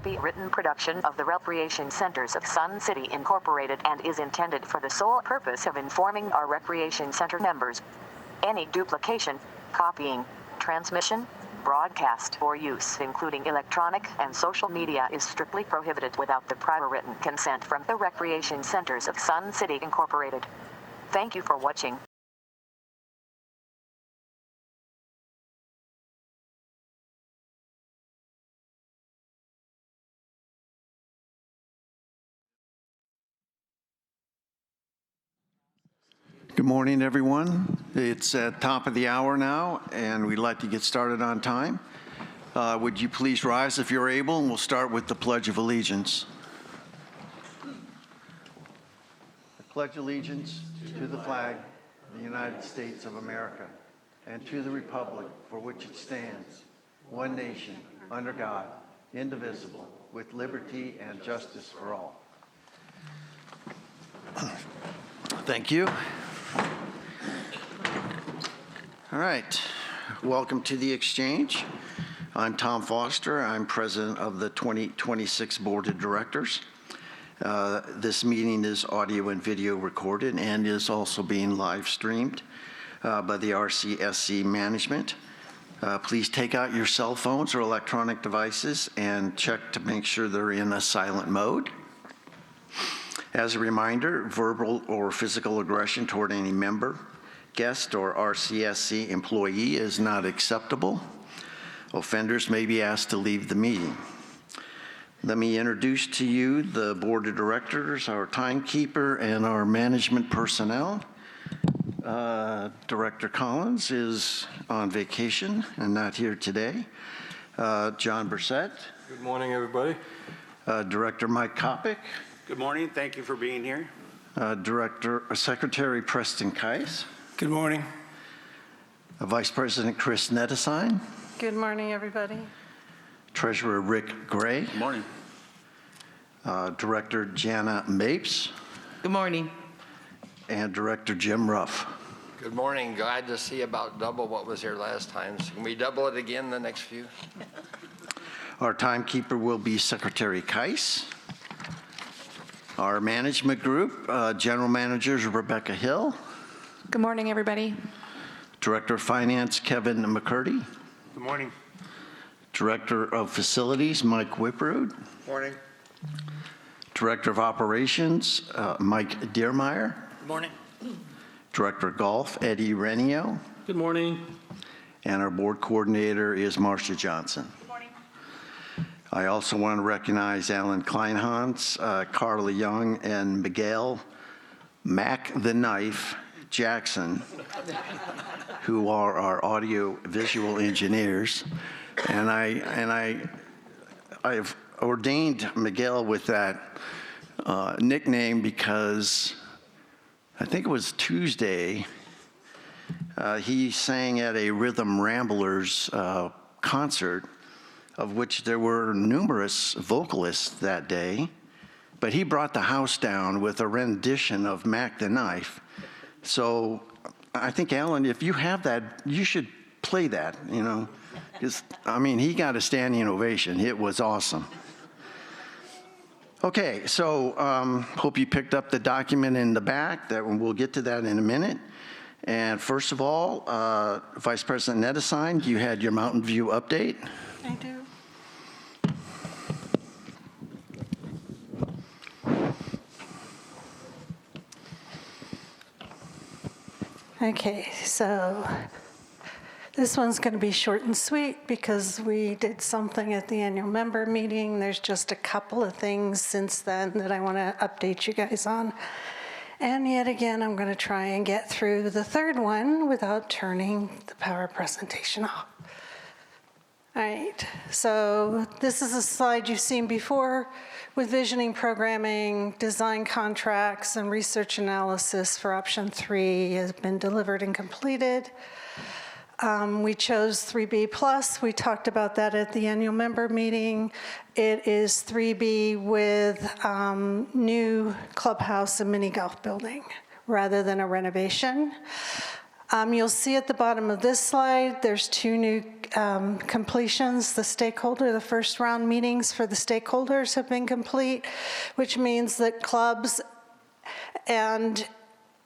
copywritten production of the Recreation Centers of Sun City Incorporated and is intended for the sole purpose of informing our Recreation Center members. Any duplication, copying, transmission, broadcast, or use, including electronic and social media, is strictly prohibited without the prior written consent from the Recreation Centers of Sun City Incorporated. Thank you for watching. Good morning, everyone. It's at top of the hour now, and we'd like to get started on time. Would you please rise if you're able, and we'll start with the Pledge of Allegiance. I pledge allegiance to the flag of the United States of America and to the republic for which it stands, one nation, under God, indivisible, with liberty and justice for all. Thank you. All right, welcome to the Exchange. I'm Tom Foster. I'm president of the 2026 Board of Directors. This meeting is audio and video recorded and is also being live streamed by the RCSC management. Please take out your cell phones or electronic devices and check to make sure they're in a silent mode. As a reminder, verbal or physical aggression toward any member, guest, or RCSC employee is not acceptable. Offenders may be asked to leave the meeting. Let me introduce to you the Board of Directors, our timekeeper, and our management personnel. Director Collins is on vacation and not here today. John Brissett. Good morning, everybody. Director Mike Kopic. Good morning. Thank you for being here. Secretary Preston Keiss. Good morning. Vice President Chris Nettesheim. Good morning, everybody. Treasurer Rick Gray. Good morning. Director Jana Mapes. Good morning. And Director Jim Ruff. Good morning. Glad to see about double what was here last time. So can we double it again the next few? Our timekeeper will be Secretary Keiss. Our management group, General Managers Rebecca Hill. Good morning, everybody. Director of Finance Kevin McCurdy. Good morning. Director of Facilities Mike Whiprood. Morning. Director of Operations Mike Deermeyer. Good morning. Director of Golf Eddie Renio. Good morning. And our board coordinator is Marcia Johnson. Good morning. I also want to recognize Alan Kleinhans, Carla Young, and Miguel Mac the Knife Jackson, who are our audio visual engineers. And I've ordained Miguel with that nickname because I think it was Tuesday, he sang at a Rhythm Ramblers concert, of which there were numerous vocalists that day, but he brought the house down with a rendition of Mac the Knife. So I think, Alan, if you have that, you should play that, you know, because, I mean, he got a standing ovation. It was awesome. Okay, so hope you picked up the document in the back. We'll get to that in a minute. And first of all, Vice President Nettesheim, you had your Mountain View update. I do. Okay, so this one's going to be short and sweet because we did something at the annual member meeting. There's just a couple of things since then that I want to update you guys on. And yet again, I'm going to try and get through the third one without turning the power presentation off. All right, so this is a slide you've seen before with visioning, programming, design contracts, and research analysis for option 3 has been delivered and completed. We chose 3B plus. We talked about that at the annual member meeting. It is 3B with new clubhouse and mini golf building rather than a renovation. You'll see at the bottom of this slide, there's 2 new completions. The first round meetings for the stakeholders have been complete, which means that clubs and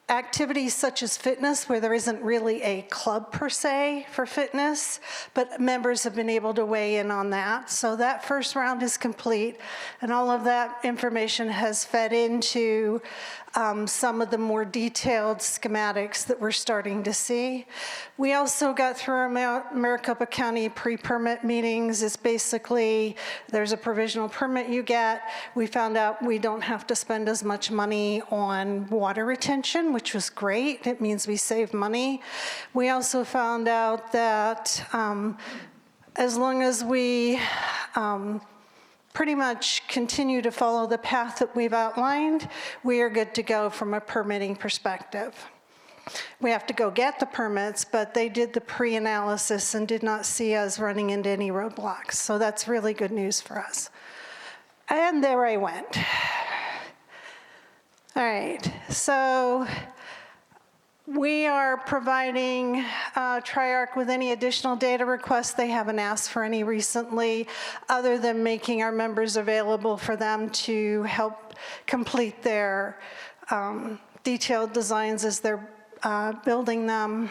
activities such as fitness, where there isn't really a club per se for fitness, but members have been able to weigh in on that. So that first round is complete, and all of that information has fed into some of the more detailed schematics that we're starting to see. We also got through our Maricopa County pre-permit meetings. It's basically, there's a provisional permit you get. We found out we don't have to spend as much money on water retention, which was great. It means we save money. We also found out that as long as we pretty much continue to follow the path that we've outlined, we are good to go from a permitting perspective. We have to go get the permits, but they did the pre-analysis and did not see us running into any roadblocks. So that's really good news for us. And there I went. All right, so we are providing Triarch with any additional data requests. They haven't asked for any recently, other than making our members available for them to help complete their detailed designs as they're building them.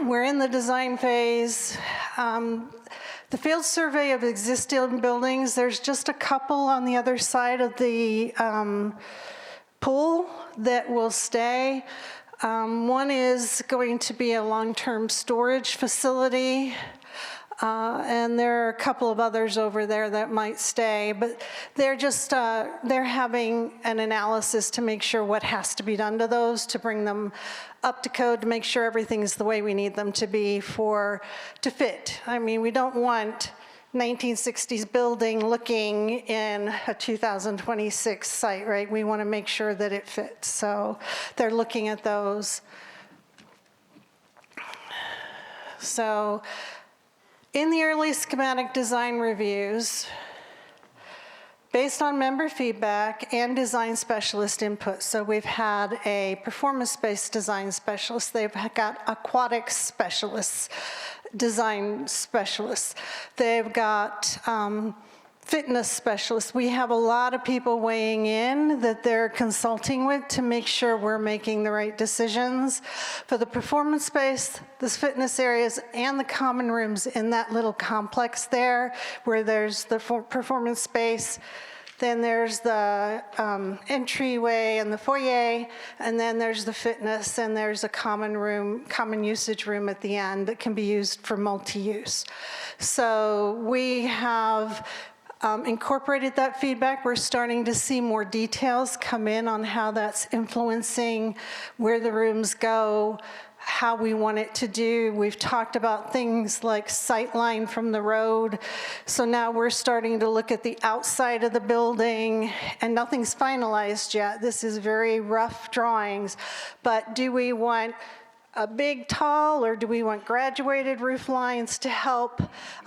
We're in the design phase. The field survey of existing buildings, there's just a couple on the other side of the pool that will stay. One is going to be a long-term storage facility, and there are a couple of others over there that might stay, but they're just, they're having an analysis to make sure what has to be done to those, to bring them up to code, to make sure everything's the way we need them to be to fit. I mean, we don't want 1960s building looking in a 2026 site, right? We want to make sure that it fits. So they're looking at those. So in the early schematic design reviews, based on member feedback and design specialist input, so we've had a performance-based design specialist, they've got aquatic specialists, design specialists. They've got fitness specialists. We have a lot of people weighing in that they're consulting with to make sure we're making the right decisions. For the performance space, the fitness areas, and the common rooms in that little complex there, where there's the performance space, then there's the entryway and the foyer, and then there's the fitness, and there's a common room, common usage room at the end that can be used for multi-use. So we have incorporated that feedback. We're starting to see more details come in on how that's influencing where the rooms go, how we want it to do. We've talked about things like sight line from the road. So now we're starting to look at the outside of the building, and nothing's finalized yet. This is very rough drawings, but do we want a big, tall, or do we want graduated roof lines to help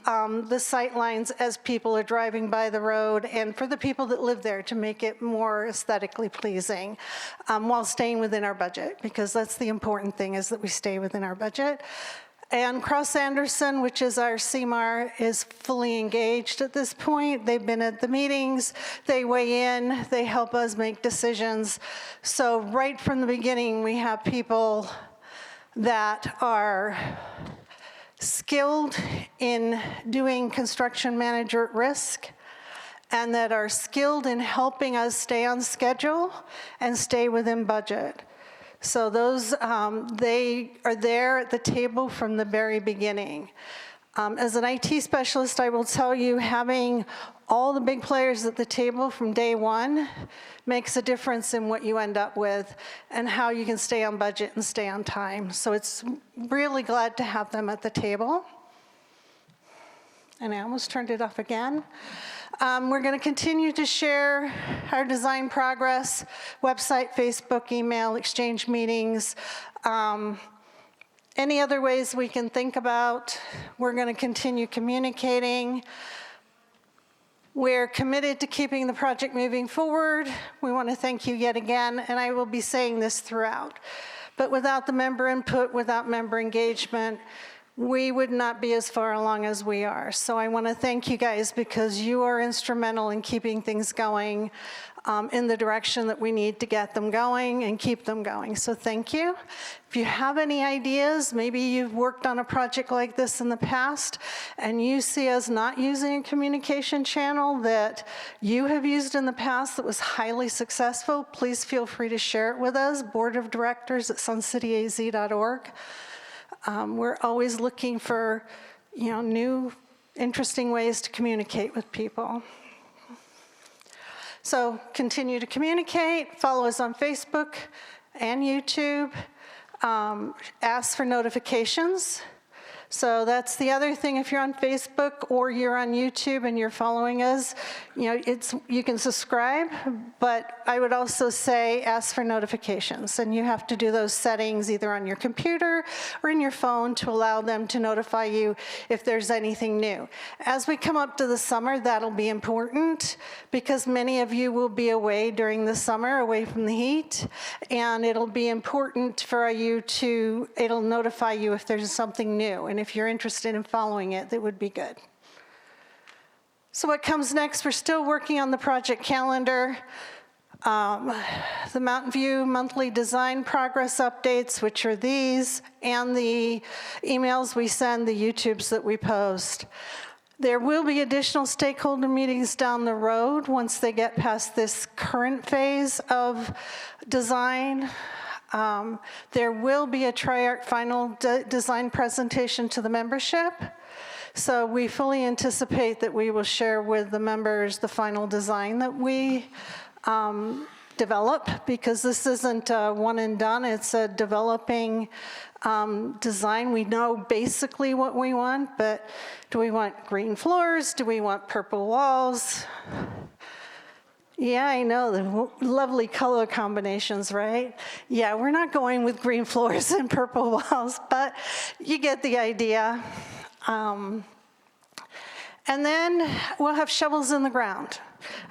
the sight lines as people are driving by the road, and for the people that live there to make it more aesthetically pleasing while staying within our budget, because that's the important thing, is that we stay within our budget. And Cross Anderson, which is our CMAR, is fully engaged at this point. They've been at the meetings, they weigh in, they help us make decisions. So right from the beginning, we have people that are skilled in doing construction manager at risk, and that are skilled in helping us stay on schedule and stay within budget. So those, they are there at the table from the very beginning. As an IT specialist, I will tell you, having all the big players at the table from day one makes a difference in what you end up with and how you can stay on budget and stay on time. So it's really glad to have them at the table. And I almost turned it off again. We're going to continue to share our design progress, website, Facebook, email, exchange meetings, any other ways we can think about. We're going to continue communicating. We're committed to keeping the project moving forward. We want to thank you yet again, and I will be saying this throughout. But without the member input, without member engagement, we would not be as far along as we are. So I want to thank you guys because you are instrumental in keeping things going in the direction that we need to get them going and keep them going. So thank you. If you have any ideas, maybe you've worked on a project like this in the past and you see us not using a communication channel that you have used in the past that was highly successful, please feel free to share it with us, boardofdirectors@suncity.az.org. We're always looking for, new, interesting ways to communicate with people. So continue to communicate, follow us on Facebook and YouTube, ask for notifications. So that's the other thing. If you're on Facebook or you're on YouTube and you're following us, you can subscribe, but I would also say ask for notifications. And you have to do those settings either on your computer or in your phone to allow them to notify you if there's anything new. As we come up to the summer, that'll be important because many of you will be away during the summer, away from the heat, and it'll be important for you it'll notify you if there's something new. And if you're interested in following it, that would be good. So what comes next? We're still working on the project calendar. The Mountain View monthly design progress updates, which are these, and the emails we send, the YouTubes that we post. There will be additional stakeholder meetings down the road once they get past this current phase of design. There will be a Tri-Arc final design presentation to the membership. So we fully anticipate that we will share with the members the final design that we develop, because this isn't a one and done, it's a developing design. We know basically what we want, but do we want green floors? Do we want purple walls? Yeah, I know, the lovely color combinations, right? Yeah, we're not going with green floors and purple walls, but you get the idea. And then we'll have shovels in the ground.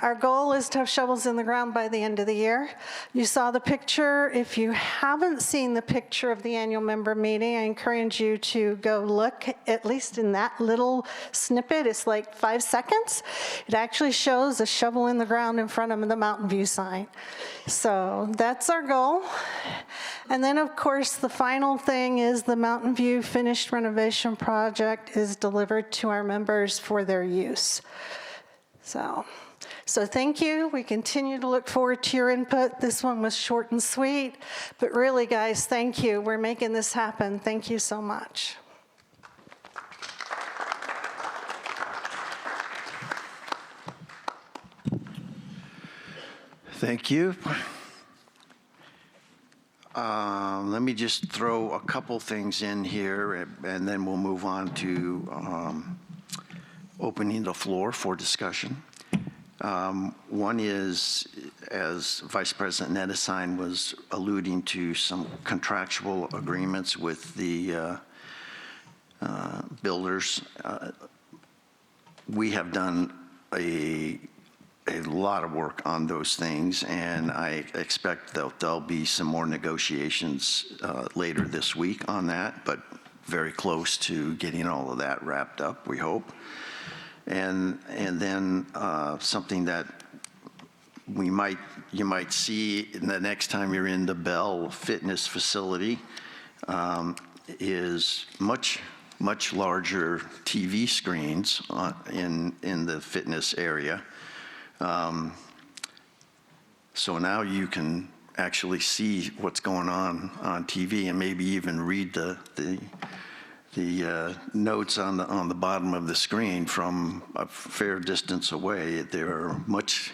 Our goal is to have shovels in the ground by the end of the year. You saw the picture. If you haven't seen the picture of the annual member meeting, I encourage you to go look, at least in that little snippet. It's like 5 seconds. It actually shows a shovel in the ground in front of the Mountain View sign. So that's our goal. And then, of course, the final thing is the Mountain View finished renovation project is delivered to our members for their use. So thank you. We continue to look forward to your input. This one was short and sweet, but really, guys, thank you. We're making this happen. Thank you so much. Thank you. Let me just throw a couple things in here, and then we'll move on to opening the floor for discussion. One is, as Vice President Nedesine was alluding to, some contractual agreements with the builders. We have done a lot of work on those things, and I expect that there'll be some more negotiations later this week on that, but very close to getting all of that wrapped up, we hope. And then something that you might see the next time you're in the Bell Fitness facility is much larger TV screens in the fitness area. So now you can actually see what's going on TV and maybe even read the notes on the bottom of the screen from a fair distance away. There are much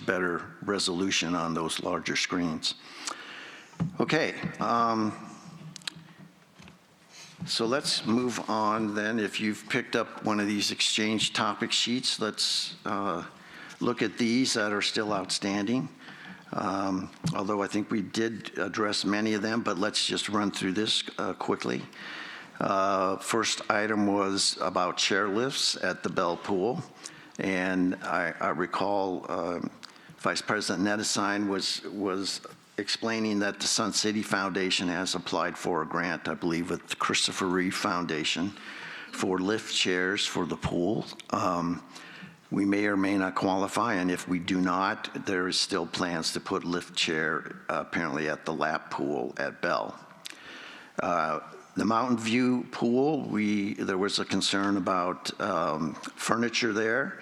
better resolution on those larger screens. Okay, so let's move on then. If you've picked up one of these exchange topic sheets, let's look at these that are still outstanding. Although I think we did address many of them, but let's just run through this quickly. First item was about chairlifts at the Bell Pool, and I recall Vice President Nedesine was explaining that the Sun City Foundation has applied for a grant, I believe, with the Christopher Reeve Foundation for lift chairs for the pool. We may or may not qualify, and if we do not, there is still plans to put lift chair apparently at the lap pool at Bell. The Mountain View pool, there was a concern about furniture there,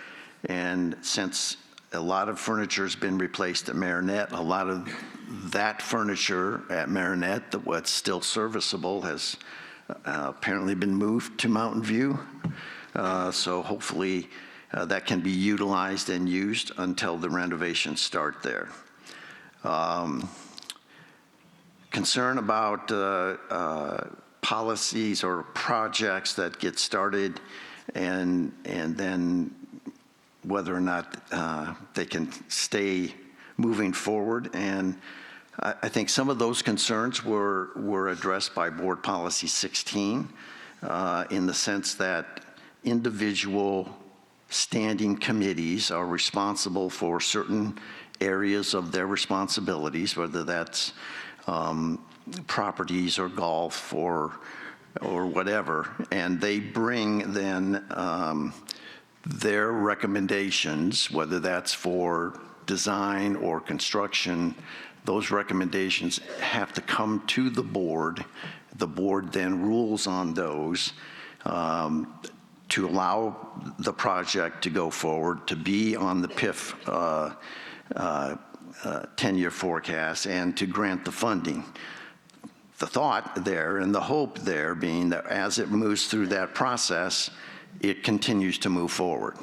and since a lot of furniture has been replaced at Marinette, a lot of that furniture at Marinette, what's still serviceable, has apparently been moved to Mountain View. So hopefully that can be utilized and used until the renovations start there. Concern about policies or projects that get started and then whether or not they can stay moving forward. And I think some of those concerns were addressed by Board Policy 16 in the sense that individual standing committees are responsible for certain areas of their responsibilities, whether that's properties or golf or whatever, and they bring then their recommendations, whether that's for design or construction. Those recommendations have to come to the board. The board then rules on those to allow the project to go forward, to be on the PIF 10-year forecast, and to grant the funding. The thought there and the hope there being that as it moves through that process, it continues to move forward.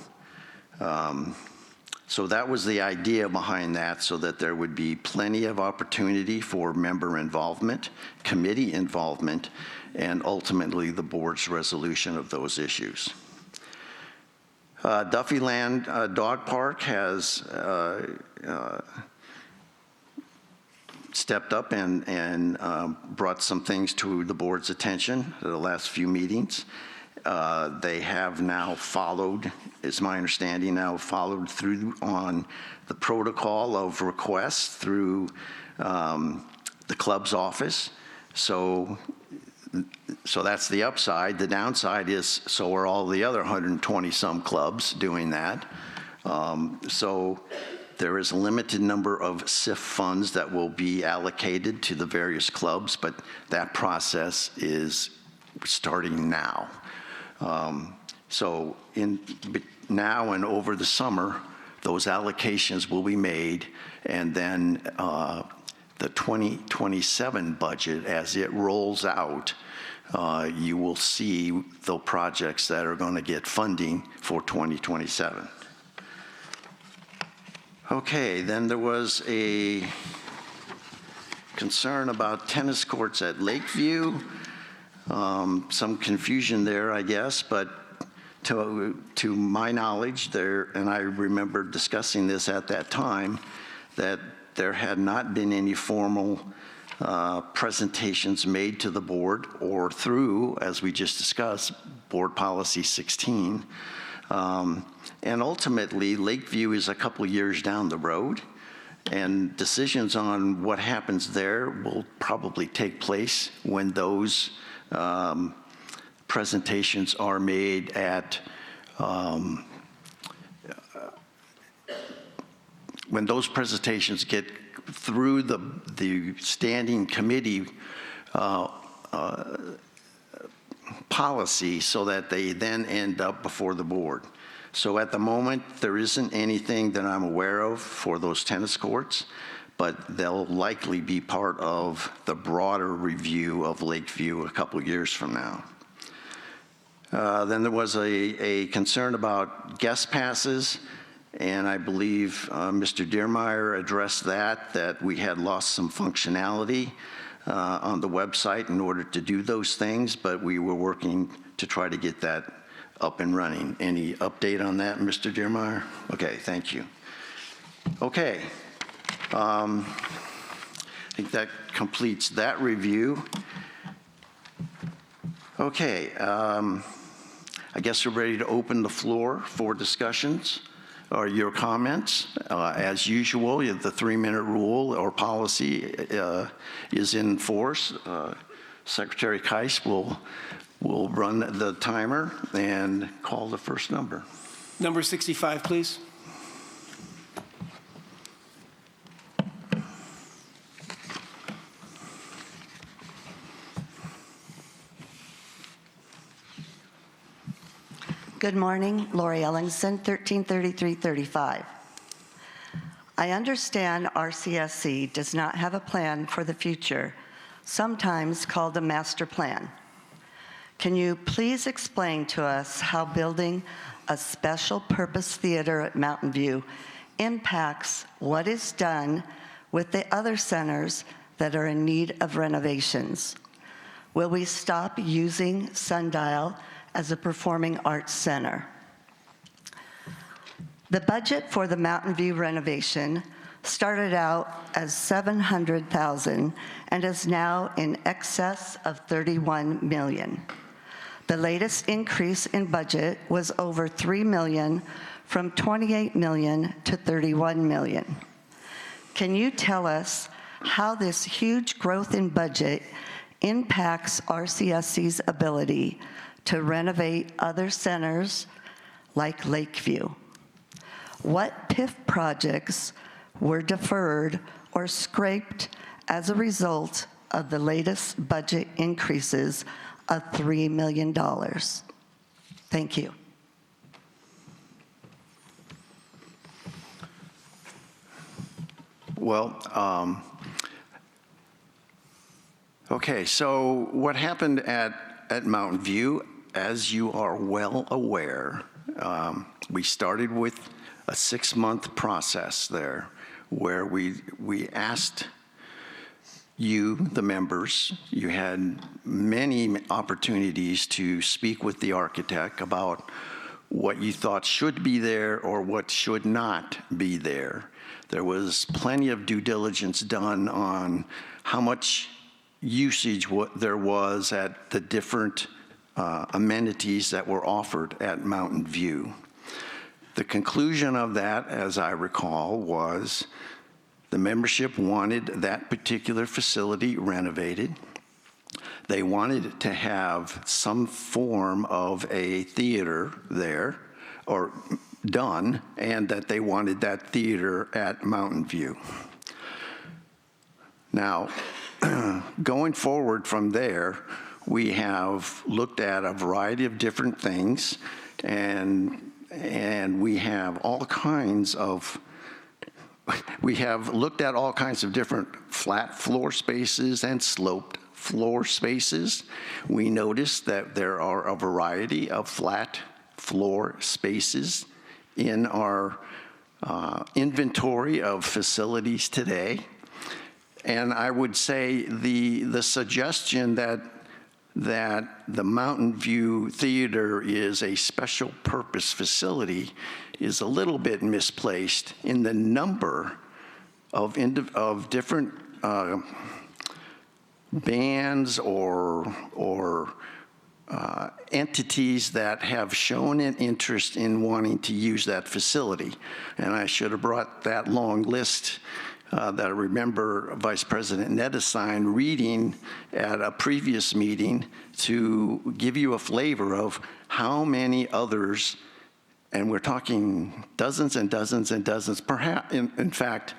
So that was the idea behind that, so that there would be plenty of opportunity for member involvement, committee involvement, and ultimately the board's resolution of those issues. Duffy Land Dog Park has stepped up and brought some things to the board's attention at the last few meetings. They have now followed, is my understanding, followed through on the protocol of requests through the club's office. So that's the upside. The downside is, so are all the other 120-some clubs doing that. So there is a limited number of SIF funds that will be allocated to the various clubs, but that process is starting now. So now and over the summer, those allocations will be made, and then the 2027 budget, as it rolls out, you will see the projects that are going to get funding for 2027. Okay, then there was a concern about tennis courts at Lakeview. Some confusion there, I guess, but to my knowledge, and I remember discussing this at that time, that there had not been any formal presentations made to the board or through, as we just discussed, Board Policy 16. And ultimately, Lakeview is a couple years down the road, and decisions on what happens there will probably take place when those presentations are made at when those presentations get through the standing committee policy, so that they then end up before the board. So at the moment, there isn't anything that I'm aware of for those tennis courts, but they'll likely be part of the broader review of Lakeview a couple years from now. Then there was a concern about guest passes, and I believe Mr. Deermeyer addressed that we had lost some functionality on the website in order to do those things, but we were working to try to get that up and running. Any update on that, Mr. Deermeyer? Okay, thank you. Okay. I think that completes that review. Okay, I guess we're ready to open the floor for discussions are your comments. As usual, the 3-minute rule or policy is in force. Secretary Keiss will run the timer and call the first number. Number 65, please. Good morning, Lori Ellingson, 133335. I understand RCSC does not have a plan for the future, sometimes called a master plan. Can you please explain to us how building a special purpose theater at Mountain View impacts what is done with the other centers that are in need of renovations? Will we stop using Sundial as a performing arts center? The budget for the Mountain View renovation started out as $700,000 and is now in excess of $31 million. The latest increase in budget was over $3 million, from $28 million to $31 million. Can you tell us how this huge growth in budget impacts RCSC's ability to renovate other centers like Lakeview? What PIF projects were deferred or scraped as a result of the latest budget increases of $3 million? Thank you. Well, okay, so what happened at Mountain View, as you are well aware, we started with a 6-month process there where we asked you, the members, you had many opportunities to speak with the architect about what you thought should be there or what should not be there. There was plenty of due diligence done on how much usage there was at the different amenities that were offered at Mountain View. The conclusion of that, as I recall, was the membership wanted that particular facility renovated. They wanted to have some form of a theater there or done, and that they wanted that theater at Mountain View. Now, going forward from there, we have looked at a variety of different things, and we have looked at all kinds of different flat floor spaces and sloped floor spaces. We noticed that there are a variety of flat floor spaces in our inventory of facilities today. And I would say the suggestion that the Mountain View Theater is a special purpose facility is a little bit misplaced in the number of different bands or entities that have shown an interest in wanting to use that facility. And I should have brought that long list that I remember Vice President Nettestein reading at a previous meeting to give you a flavor of how many others, and we're talking dozens and dozens and dozens, perhaps, in fact,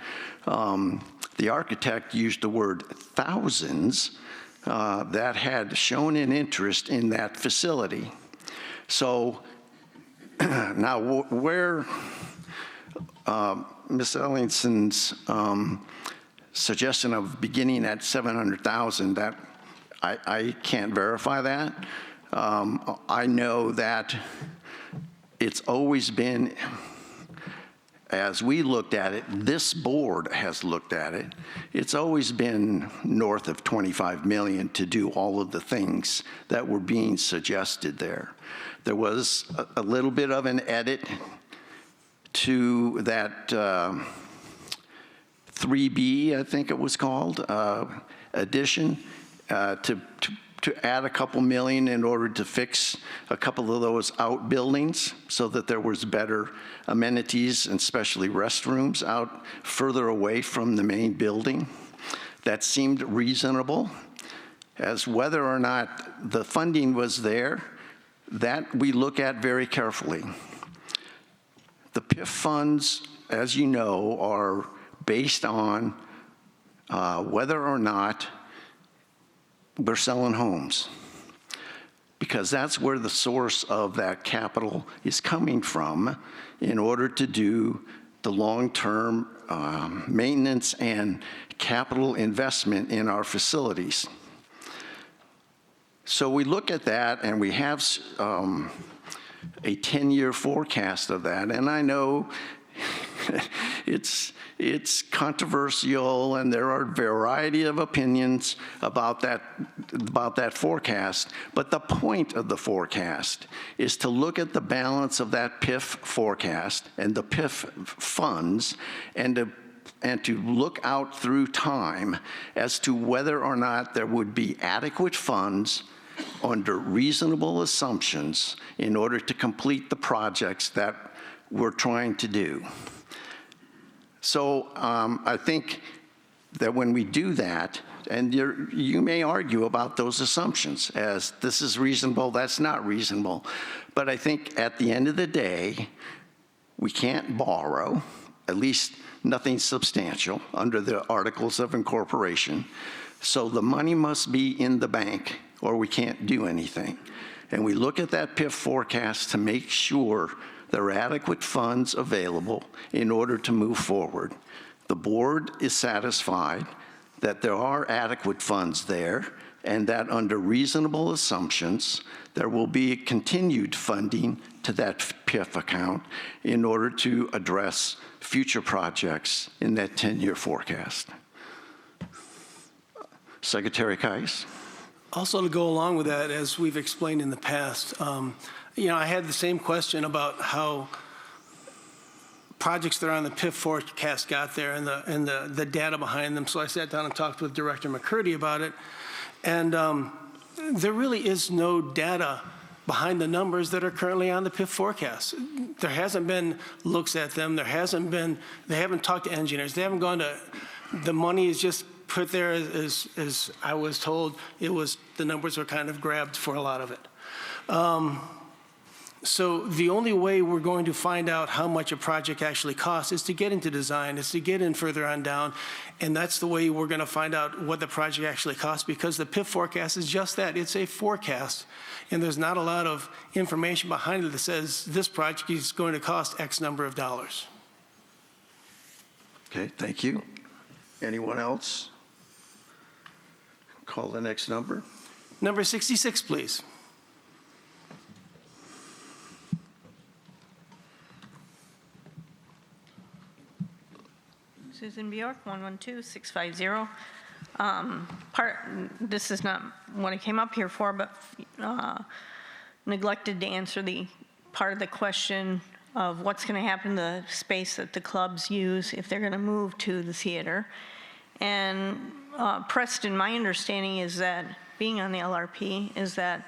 the architect used the word thousands that had shown an interest in that facility. So now where Ms. Ellingson's suggestion of beginning at 700,000, that I can't verify that. I know that it's always been, as we looked at it, this board has looked at it, it's always been north of 25 million to do all of the things that were being suggested there. There was a little bit of an edit to that 3B, I think it was called, addition, to to add a couple million in order to fix a couple of those outbuildings so that there was better amenities and especially restrooms out further away from the main building. That seemed reasonable. As whether or not the funding was there, that we look at very carefully. The PIF funds, as you know, are based on whether or not we're selling homes, because that's where the source of that capital is coming from in order to do the long-term maintenance and capital investment in our facilities. So we look at that, and we have a 10-year forecast of that, and I know it's controversial, and there are a variety of opinions about that forecast. But the point of the forecast is to look at the balance of that PIF forecast and the PIF funds, and to look out through time as to whether or not there would be adequate funds under reasonable assumptions in order to complete the projects that we're trying to do. So I think that when we do that, and you may argue about those assumptions as this is reasonable, that's not reasonable, but I think at the end of the day, we can't borrow, at least nothing substantial, under the Articles of Incorporation. So the money must be in the bank or we can't do anything. And we look at that PIF forecast to make sure there are adequate funds available in order to move forward. The board is satisfied that there are adequate funds there and that under reasonable assumptions, there will be continued funding to that PIF account in order to address future projects in that 10-year forecast. Secretary Kais? Also, to go along with that, as we've explained in the past, I had the same question about how projects that are on the PIF forecast got there and the data behind them. So I sat down and talked with Director McCurdy about it. And there really is no data behind the numbers that are currently on the PIF forecast. There hasn't been looks at them. They haven't talked to engineers. They haven't gone to, the money is just put there as I was told. The numbers were kind of grabbed for a lot of it. So the only way we're going to find out how much a project actually costs is to get into design, is to get in further on down, and that's the way we're going to find out what the project actually costs, because the PIF forecast is just that. It's a forecast, and there's not a lot of information behind it that says this project is going to cost X number of dollars. Okay, thank you. Anyone else? Call the next number. Number 66, please. Susan Bjork, 112650. This is not what I came up here for, but neglected to answer the part of the question of what's going to happen to the space that the clubs use if they're going to move to the theater. And Preston, my understanding is that, being on the LRP, is that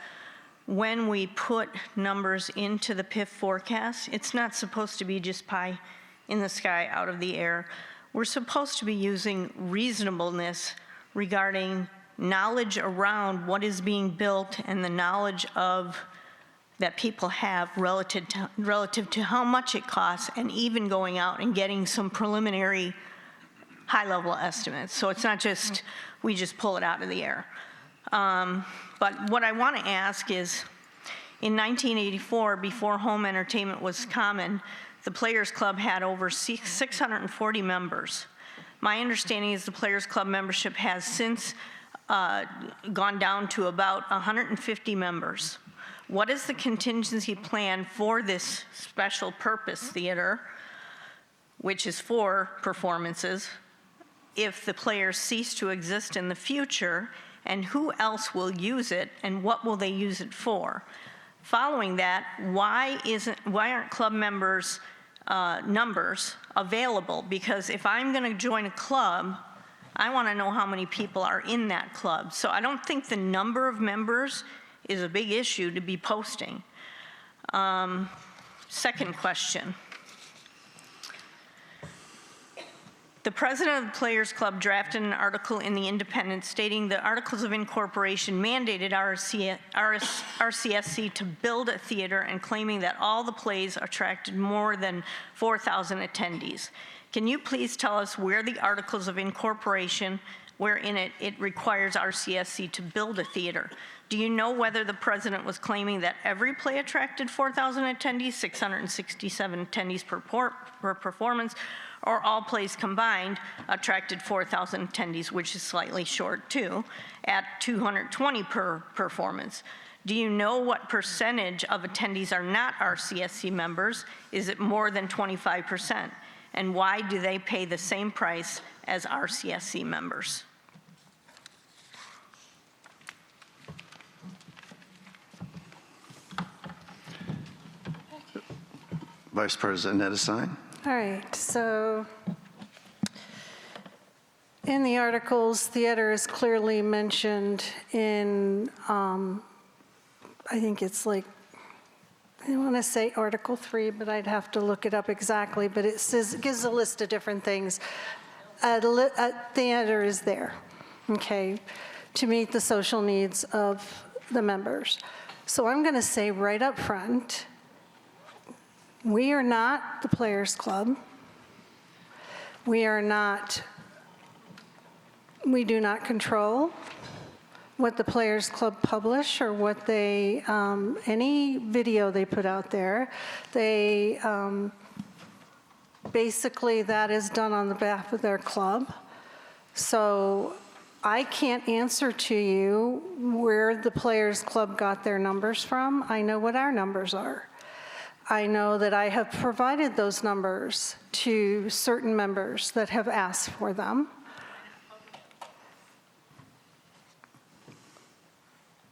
when we put numbers into the PIF forecast, it's not supposed to be just pie in the sky out of the air. We're supposed to be using reasonableness regarding knowledge around what is being built and the knowledge of that people have relative to how much it costs, and even going out and getting some preliminary high-level estimates. So it's not just, we just pull it out of the air. But what I want to ask is, in 1984, before home entertainment was common, the Players Club had over 640 members. My understanding is the Players Club membership has since gone down to about 150 members. What is the contingency plan for this special purpose theater, which is for performances, if the players cease to exist in the future, and who else will use it, and what will they use it for? Following that, why aren't club members' numbers available? Because if I'm going to join a club I want to know how many people are in that club. So I don't think the number of members is a big issue to be posting. Second question. The president of the Players Club drafted an article in the Independent stating the Articles of Incorporation mandated RCSC to build a theater and claiming that all the plays attracted more than 4,000 attendees. Can you please tell us where the Articles of Incorporation, where in it requires RCSC to build a theater? Do you know whether the president was claiming that every play attracted 4,000 attendees, 667 attendees per performance, or all plays combined attracted 4,000 attendees, which is slightly short too, at 220 per performance? Do you know what percentage of attendees are not RCSC members? Is it more than 25%? And why do they pay the same price as RCSC members? Vice President Edestein. All right, so in the articles, theater is clearly mentioned in, I think it's like, I want to say Article 3, but I'd have to look it up exactly, but it says, gives a list of different things. Theater is there, okay, to meet the social needs of the members. So I'm going to say right up front, we are not the Players Club. We do not control what the Players Club publish or what they, any video they put out there. They, basically that is done on the behalf of their club. So I can't answer to you where the Players Club got their numbers from. I know what our numbers are. I know that I have provided those numbers to certain members that have asked for them.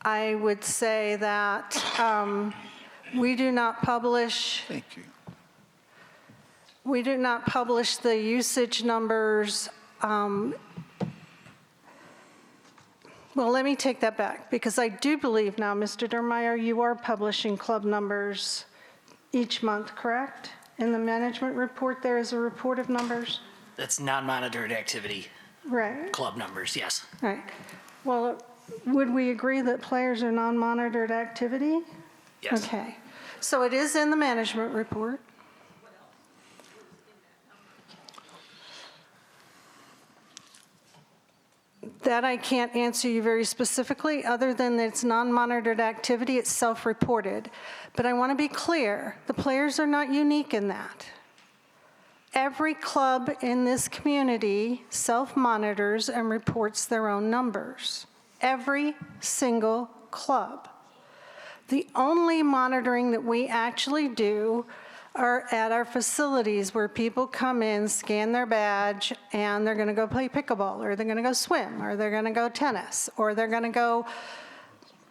I would say that we do not publish. Thank you. We do not publish the usage numbers. Well, let me take that back, because I do believe now, Mr. Dermeyer, you are publishing club numbers each month, correct? In the management report, there is a report of numbers? That's non-monitored activity. Right. Club numbers, yes. Right. Well, would we agree that players are non-monitored activity? Yes. Okay. So it is in the management report. That I can't answer you very specifically, other than that it's non-monitored activity, it's self-reported. But I want to be clear, the players are not unique in that. Every club in this community self-monitors and reports their own numbers. Every single club. The only monitoring that we actually do are at our facilities, where people come in, scan their badge, and they're going to go play pickleball, or they're going to go swim, or they're going to go tennis, or they're going to go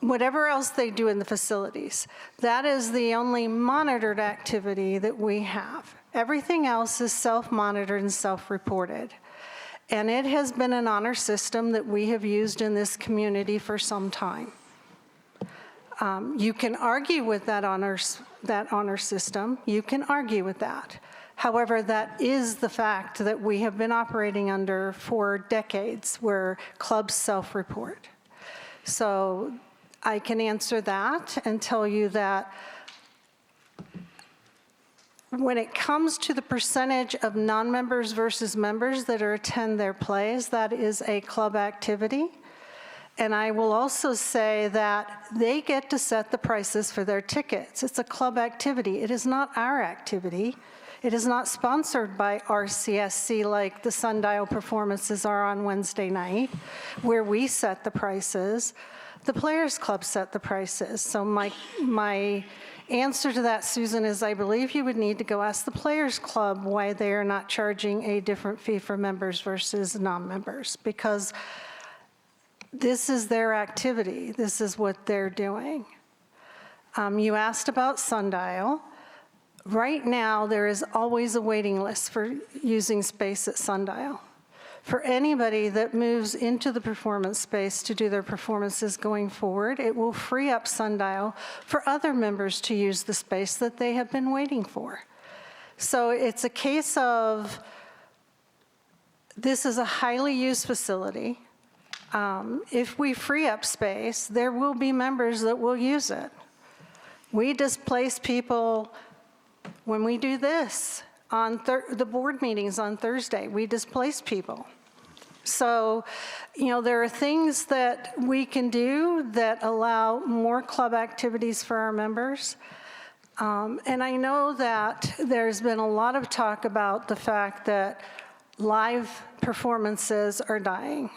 whatever else they do in the facilities. That is the only monitored activity that we have. Everything else is self-monitored and self-reported. And it has been an honor system that we have used in this community for some time. You can argue with that honor system. You can argue with that. However, that is the fact that we have been operating under for decades, where clubs self-report. So I can answer that and tell you that when it comes to the percentage of non-members versus members that attend their plays, that is a club activity. And I will also say that they get to set the prices for their tickets. It's a club activity. It is not our activity. It is not sponsored by RCSC like the Sundial performances are on Wednesday night, where we set the prices. The Players Club set the prices. So my answer to that, Susan, is I believe you would need to go ask the Players Club why they are not charging a different fee for members versus non-members, because this is their activity. This is what they're doing. You asked about Sundial. Right now, there is always a waiting list for using space at Sundial. For anybody that moves into the performance space to do their performances going forward, it will free up Sundial for other members to use the space that they have been waiting for. So it's a case of, this is a highly used facility. If we free up space, there will be members that will use it. We displace people when we do this. On the board meetings on Thursday, we displace people. So, there are things that we can do that allow more club activities for our members. And I know that there's been a lot of talk about the fact that live performances are dying.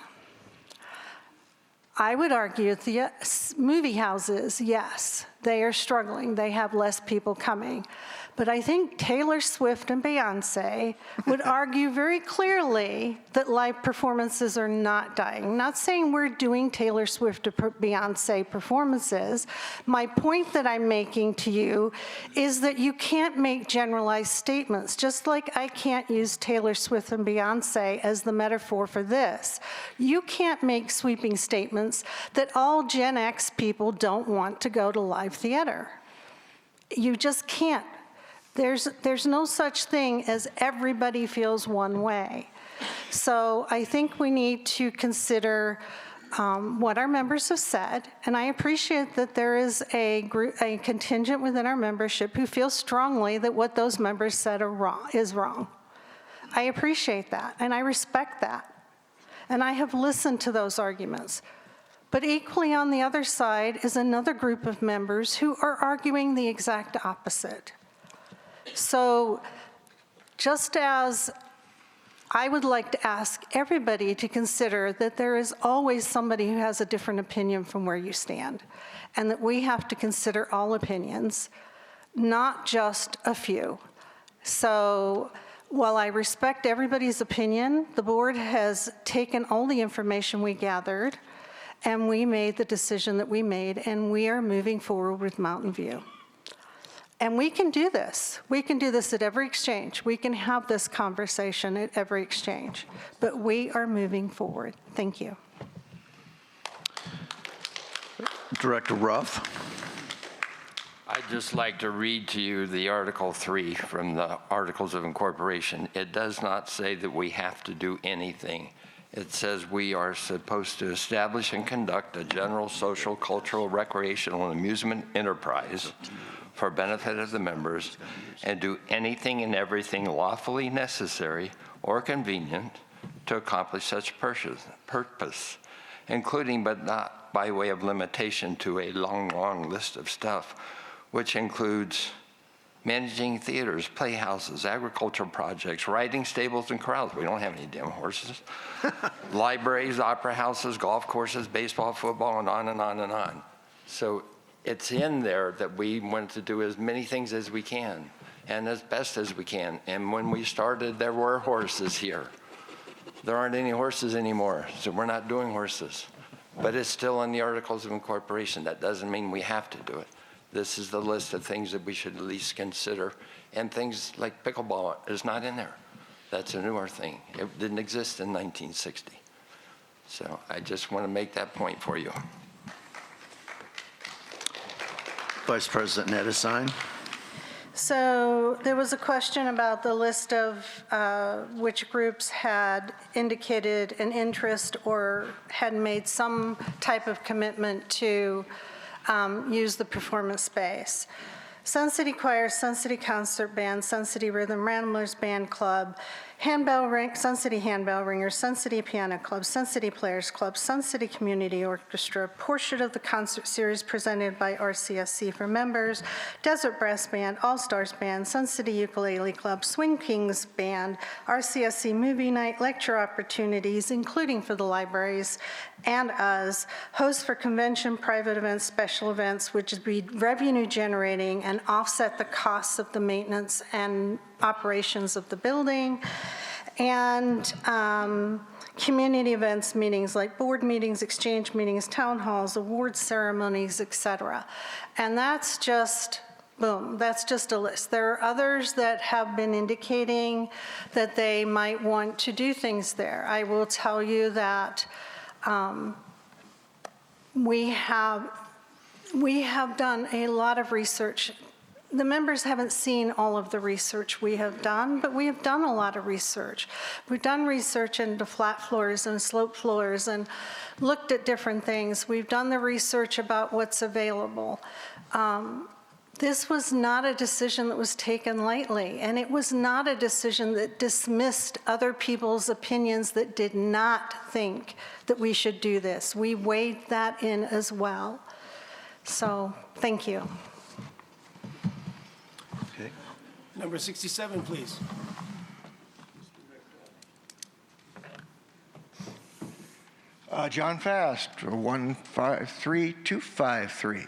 I would argue the movie houses, yes, they are struggling. They have less people coming. But I think Taylor Swift and Beyonce would argue very clearly that live performances are not dying. Not saying we're doing Taylor Swift or Beyonce performances. My point that I'm making to you is that you can't make generalized statements, just like I can't use Taylor Swift and Beyonce as the metaphor for this. You can't make sweeping statements that all Gen X people don't want to go to live theater. You just can't. There's no such thing as everybody feels one way. So I think we need to consider what our members have said, and I appreciate that there is a contingent within our membership who feels strongly that what those members said is wrong. I appreciate that, and I respect that. And I have listened to those arguments. But equally on the other side is another group of members who are arguing the exact opposite. So just as I would like to ask everybody to consider that there is always somebody who has a different opinion from where you stand, and that we have to consider all opinions, not just a few. So while I respect everybody's opinion, the board has taken all the information we gathered, and we made the decision that we made, and we are moving forward with Mountain View. And we can do this. We can do this at every exchange. We can have this conversation at every exchange. But we are moving forward. Thank you. Director Ruff. I'd just like to read to you the Article 3 from the Articles of Incorporation. It does not say that we have to do anything. It says we are supposed to establish and conduct a general social, cultural, recreational, and amusement enterprise for benefit of the members, and do anything and everything lawfully necessary or convenient to accomplish such purpose, including but not by way of limitation to a long list of stuff, which includes managing theaters, playhouses, agricultural projects, riding stables and corrals. We don't have any damn horses. Libraries, opera houses, golf courses, baseball, football, and on and on and on. So it's in there that we want to do as many things as we can and as best as we can. And when we started, there were horses here. There aren't any horses anymore, so we're not doing horses. But it's still in the Articles of Incorporation. That doesn't mean we have to do it. This is the list of things that we should at least consider. And things like pickleball is not in there. That's a newer thing. It didn't exist in 1960. So I just want to make that point for you. Vice President Nedesine. So there was a question about the list of which groups had indicated an interest or had made some type of commitment to use the performance space. Sun City Choir, Sun City Concert Band, Sun City Rhythm Ramblers Band Club, Sun City Handbell Ringers, Sun City Piano Club, Sun City Players Club, Sun City Community Orchestra, portion of the concert series presented by RCSC for members, Desert Brass Band, All Stars Band, Sun City Ukulele Club, Swing Kings Band, RCSC Movie Night, lecture opportunities, including for the libraries and us, hosts for convention, private events, special events, which would be revenue generating and offset the costs of the maintenance and operations of the building, and community events, meetings like board meetings, exchange meetings, town halls, awards ceremonies, etc. And that's just Boom, that's just a list. There are others that have been indicating that they might want to do things there. I will tell you that we have done a lot of research. The members haven't seen all of the research we have done, but we have done a lot of research. We've done research into flat floors and slope floors and looked at different things. We've done the research about what's available. This was not a decision that was taken lightly, and it was not a decision that dismissed other people's opinions that did not think that we should do this. We weighed that in as well. So, thank you. Okay. Number 67, please. John Fast, 153253.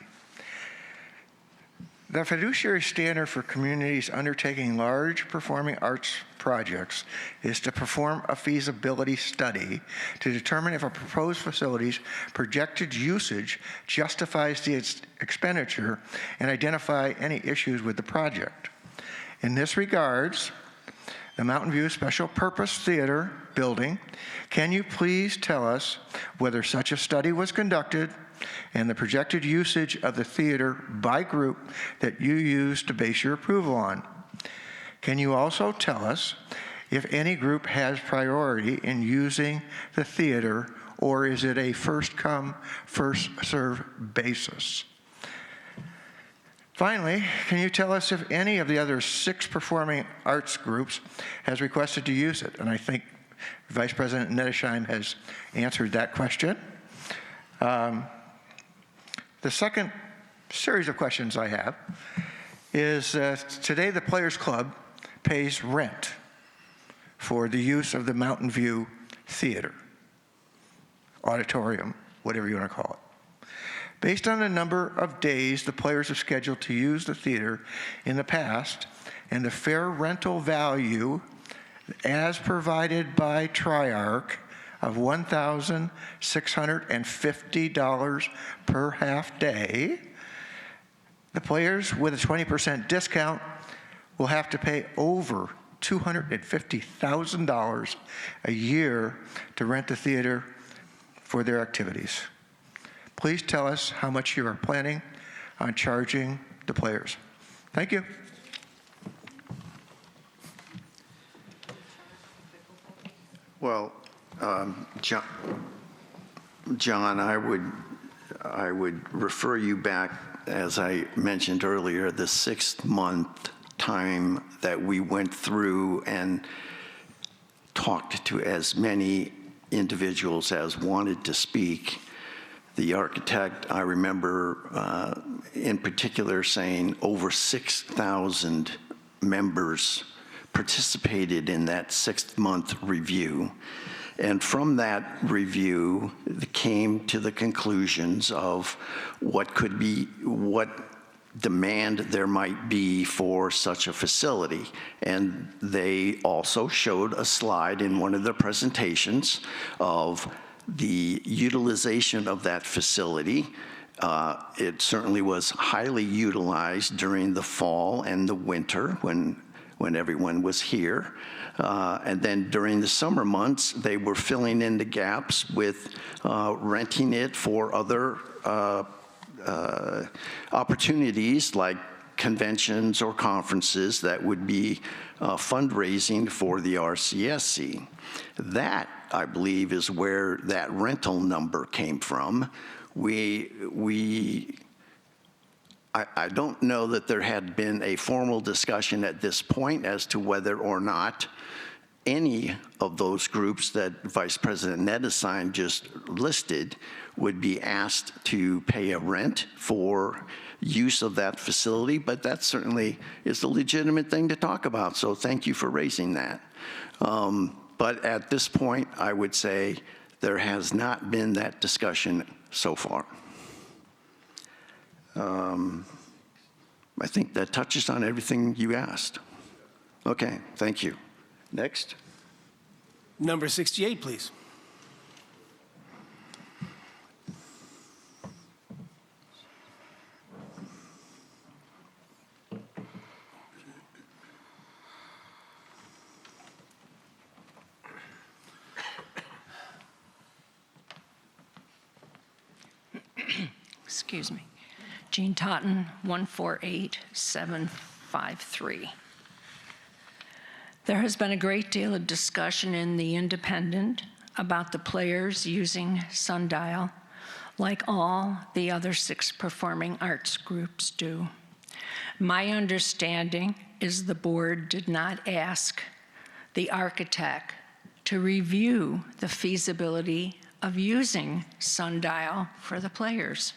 The fiduciary standard for communities undertaking large performing arts projects is to perform a feasibility study to determine if a proposed facility's projected usage justifies the expenditure and identify any issues with the project. In this regards, the Mountain View Special Purpose Theater building, can you please tell us whether such a study was conducted and the projected usage of the theater by group that you used to base your approval on? Can you also tell us if any group has priority in using the theater, or is it a first-come, first-served basis? Finally, can you tell us if any of the other 6 performing arts groups has requested to use it? And I think Vice President Nettesheim has answered that question. The second series of questions I have is today the Players Club pays rent for the use of the Mountain View Theater, auditorium, whatever you want to call it. Based on the number of days the players have scheduled to use the theater in the past and the fair rental value as provided by Triarch of $1,650 per half day, the players with a 20% discount will have to pay over $250,000 a year to rent the theater for their activities. Please tell us how much you are planning on charging the players. Thank you. Well, John, I would refer you back, as I mentioned earlier, the 6-month time that we went through and talked to as many individuals as wanted to speak. The architect, I remember in particular saying over 6,000 members participated in that 6-month review. And from that review, they came to the conclusions of what demand there might be for such a facility. And they also showed a slide in one of their presentations of the utilization of that facility. It certainly was highly utilized during the fall and the winter when everyone was here. And then during the summer months, they were filling in the gaps with renting it for other opportunities like conventions or conferences that would be fundraising for the RCSC. That, I believe, is where that rental number came from. I don't know that there had been a formal discussion at this point as to whether or not any of those groups that Vice President Nettesheim just listed would be asked to pay a rent for use of that facility, but that certainly is a legitimate thing to talk about, so thank you for raising that. But at this point, I would say there has not been that discussion so far. I think that touches on everything you asked. Okay, thank you. Next. Number 68, please. excuse me, Jean Totten, 148753. There has been a great deal of discussion in The Independent about the players using Sundial, like all the other 6 performing arts groups do. My understanding is the board did not ask the architect to review the feasibility of using Sundial for the players.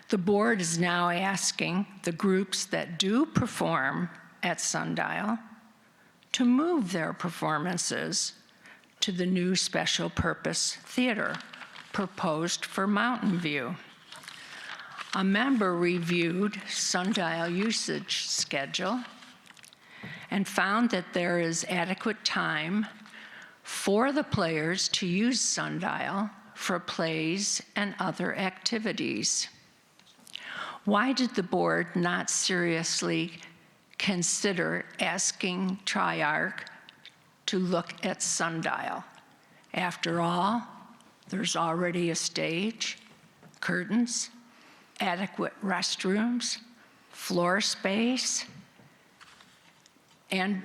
The board is now asking the groups that do perform at Sundial to move their performances to the new special purpose theater proposed for Mountain View. A member reviewed Sundial usage schedule and found that there is adequate time for the players to use Sundial for plays and other activities. Why did the board not seriously consider asking Triarch to look at Sundial? After all, there's already a stage, curtains, adequate restrooms, floor space, and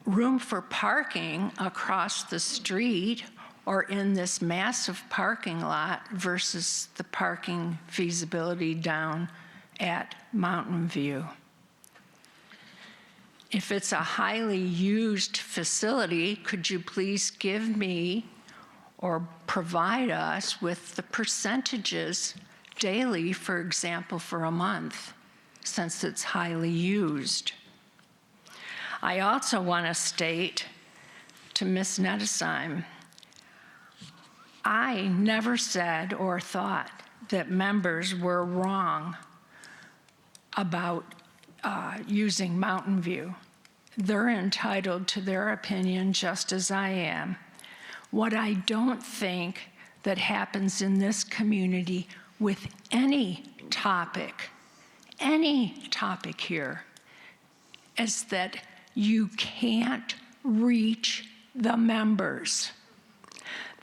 room for parking across the street or in this massive parking lot versus the parking feasibility down at Mountain View. If it's a highly used facility, could you please give me or provide us with the percentages daily, for example, for a month, since it's highly used? I also want to state to Ms. Nettesheim, I never said or thought that members were wrong about using Mountain View. They're entitled to their opinion just as I am. What I don't think that happens in this community with any topic here, is that you can't reach the members.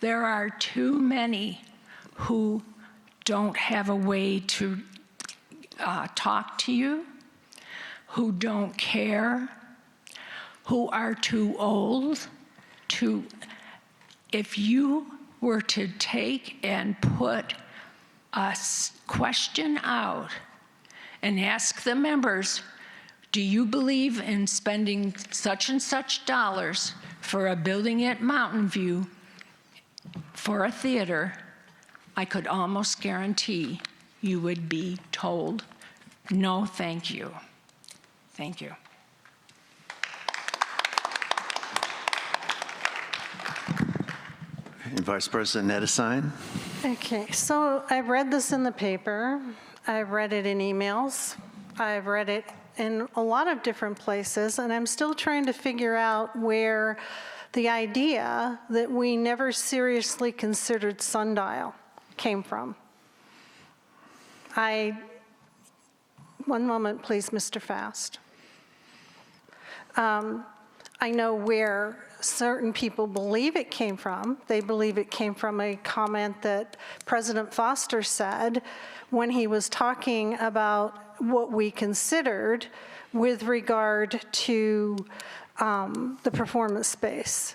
There are too many who don't have a way to talk to you, who don't care, who are too old to. If you were to take and put a question out and ask the members, do you believe in spending such and such dollars for a building at Mountain View for a theater, I could almost guarantee you would be told, no, thank you. Thank you. And Vice President Nettesheim. Okay, so I read this in the paper. I've read it in emails. I've read it in a lot of different places, and I'm still trying to figure out where the idea that we never seriously considered Sundial came from. One moment, please, Mr. Fast. I know where certain people believe it came from. They believe it came from a comment that President Foster said when he was talking about what we considered with regard to the performance space.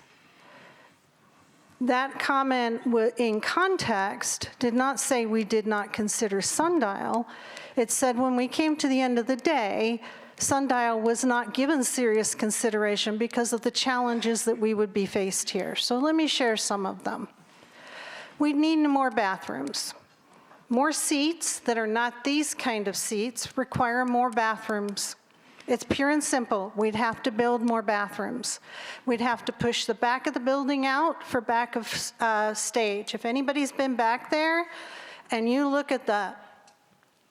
That comment in context did not say we did not consider Sundial. It said when we came to the end of the day, Sundial was not given serious consideration because of the challenges that we would be faced here. So let me share some of them. We need more bathrooms. More seats that are not these kind of seats require more bathrooms. It's pure and simple. We'd have to build more bathrooms. We'd have to push the back of the building out for back of stage. If anybody's been back there and you look at the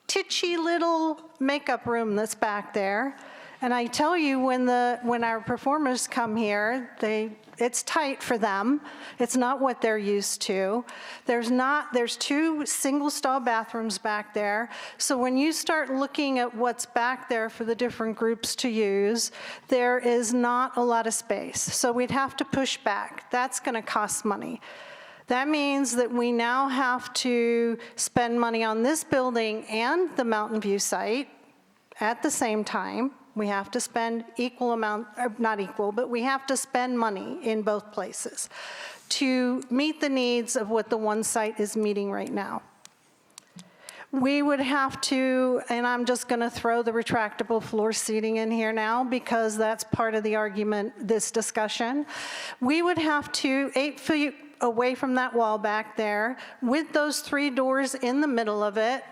titchy little makeup room that's back there, and I tell you, when our performers come here, it's tight for them. It's not what they're used to. There's 2 single-stall bathrooms back there. So when you start looking at what's back there for the different groups to use, there is not a lot of space. So we'd have to push back. That's going to cost money. That means that we now have to spend money on this building and the Mountain View site at the same time. We have to spend equal amount, not equal, but we have to spend money in both places to meet the needs of what the one site is meeting right now. We would have to, and I'm just going to throw the retractable floor seating in here now because that's part of the argument, this discussion. We would have to, 8 feet away from that wall back there, with those 3 doors in the middle of it,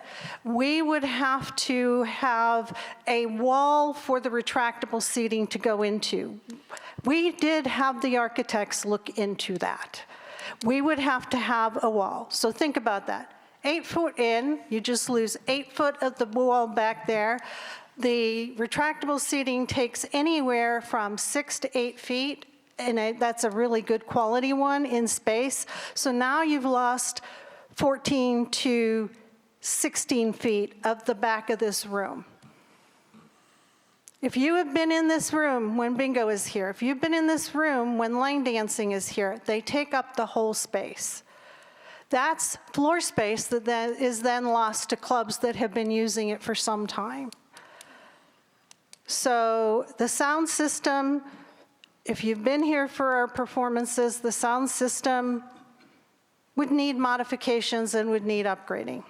we would have to have a wall for the retractable seating to go into. We did have the architects look into that. We would have to have a wall. So think about that. 8 foot in, you just lose 8 foot of the wall back there. The retractable seating takes anywhere from 6 to 8 feet, and that's a really good quality one in space. So now you've lost 14 to 16 feet of the back of this room. If you have been in this room when bingo is here, if you've been in this room when line dancing is here, they take up the whole space. That's floor space that is then lost to clubs that have been using it for some time. So the sound system, if you've been here for our performances, the sound system would need modifications and would need upgrading.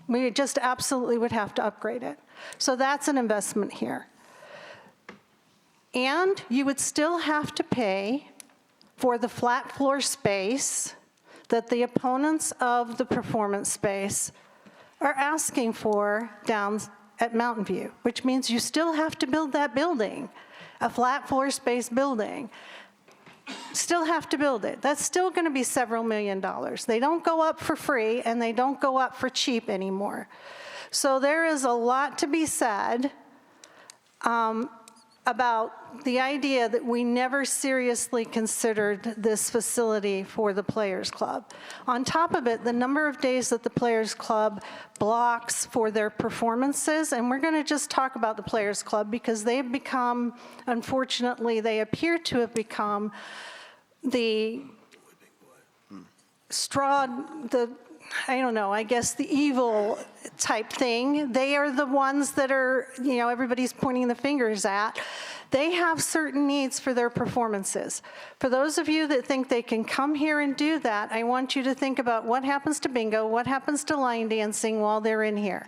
We just absolutely would have to upgrade it. So that's an investment here. And you would still have to pay for the flat floor space that the opponents of the performance space are asking for down at Mountain View, which means you still have to build that building, a flat floor space building. Still have to build it. That's still going to be several $1 million. They don't go up for free, and they don't go up for cheap anymore. So there is a lot to be said about the idea that we never seriously considered this facility for the Players Club. On top of it, the number of days that the Players Club blocks for their performances, and we're going to just talk about the Players Club because they've become, unfortunately, they appear to have become the straw, I don't know, I guess the evil type thing. They are the ones that are, everybody's pointing the fingers at. They have certain needs for their performances. For those of you that think they can come here and do that, I want you to think about what happens to bingo, what happens to line dancing while they're in here.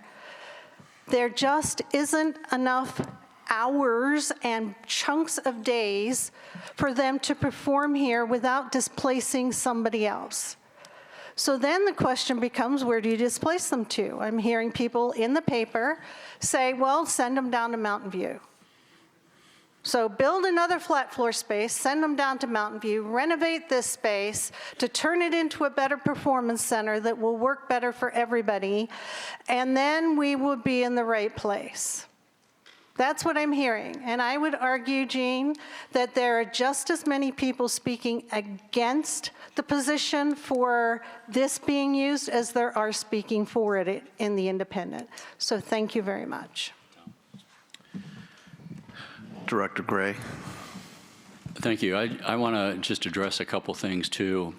There just isn't enough hours and chunks of days for them to perform here without displacing somebody else. So then the question becomes, where do you displace them to? I'm hearing people in the paper say, well, send them down to Mountain View. So build another flat floor space, send them down to Mountain View, renovate this space to turn it into a better performance center that will work better for everybody, and then we will be in the right place. That's what I'm hearing. And I would argue, Jean, that there are just as many people speaking against the position for this being used as there are speaking for it in the independent. So thank you very much. Director Gray. Thank you. I want to just address a couple things too.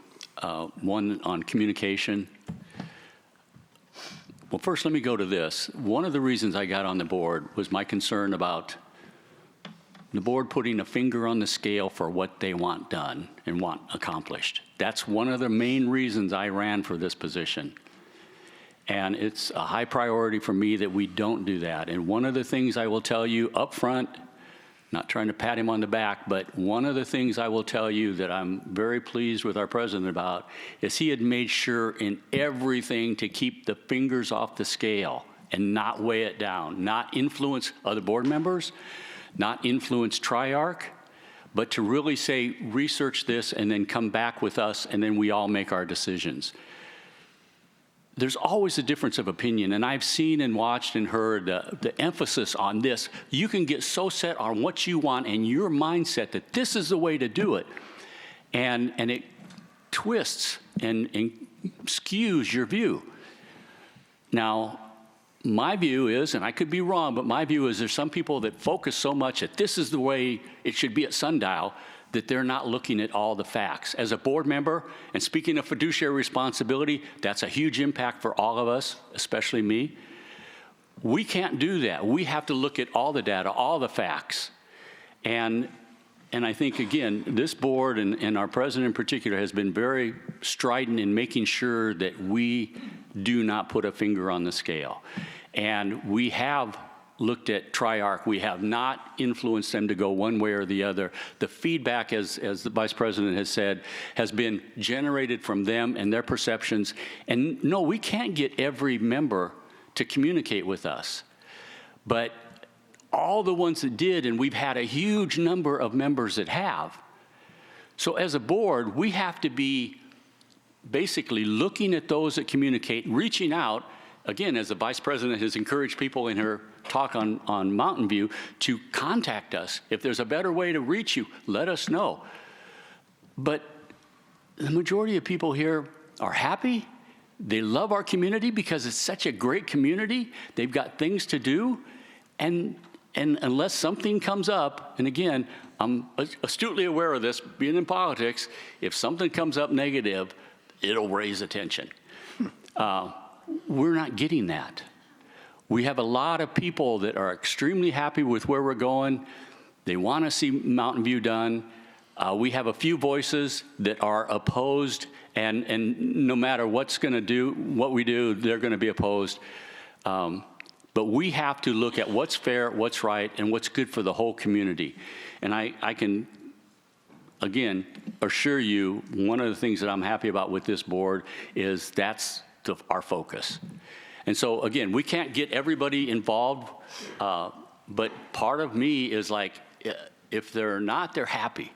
One on communication. Well, first, let me go to this. One of the reasons I got on the board was my concern about the board putting a finger on the scale for what they want done and want accomplished. That's one of the main reasons I ran for this position. And it's a high priority for me that we don't do that. And one of the things I will tell you up front, not trying to pat him on the back, but one of the things I will tell you that I'm very pleased with our president about is he had made sure in everything to keep the fingers off the scale and not weigh it down, not influence other board members, not influence Triarch, but to really say, research this and then come back with us and then we all make our decisions. There's always a difference of opinion, and I've seen and watched and heard the emphasis on this. You can get so set on what you want and your mindset that this is the way to do it, and it twists and skews your view. Now, my view is, and I could be wrong, but my view is there's some people that focus so much that this is the way it should be at Sundial that they're not looking at all the facts. As a board member, and speaking of fiduciary responsibility, that's a huge impact for all of us, especially me. We can't do that. We have to look at all the data, all the facts. And I think, again, this board and our president in particular has been very strident in making sure that we do not put a finger on the scale. And we have looked at Tri-Arc. We have not influenced them to go one way or the other. The feedback, as the vice president has said, has been generated from them and their perceptions. And no, we can't get every member to communicate with us. But all the ones that did, and we've had a huge number of members that have. So as a board, we have to be basically looking at those that communicate, reaching out, again, as the vice president has encouraged people in her talk on Mountain View to contact us. If there's a better way to reach you, let us know. But the majority of people here are happy. They love our community because it's such a great community. They've got things to do. And unless something comes up, and again, I'm astutely aware of this, being in politics, if something comes up negative, it'll raise attention. We're not getting that. We have a lot of people that are extremely happy with where we're going. They want to see Mountain View done. We have a few voices that are opposed, and no matter what we do, they're going to be opposed. But we have to look at what's fair, what's right, and what's good for the whole community. And I can, again, assure you, one of the things that I'm happy about with this board is that's our focus. And so, again, we can't get everybody involved, but part of me is like, if they're not, they're happy.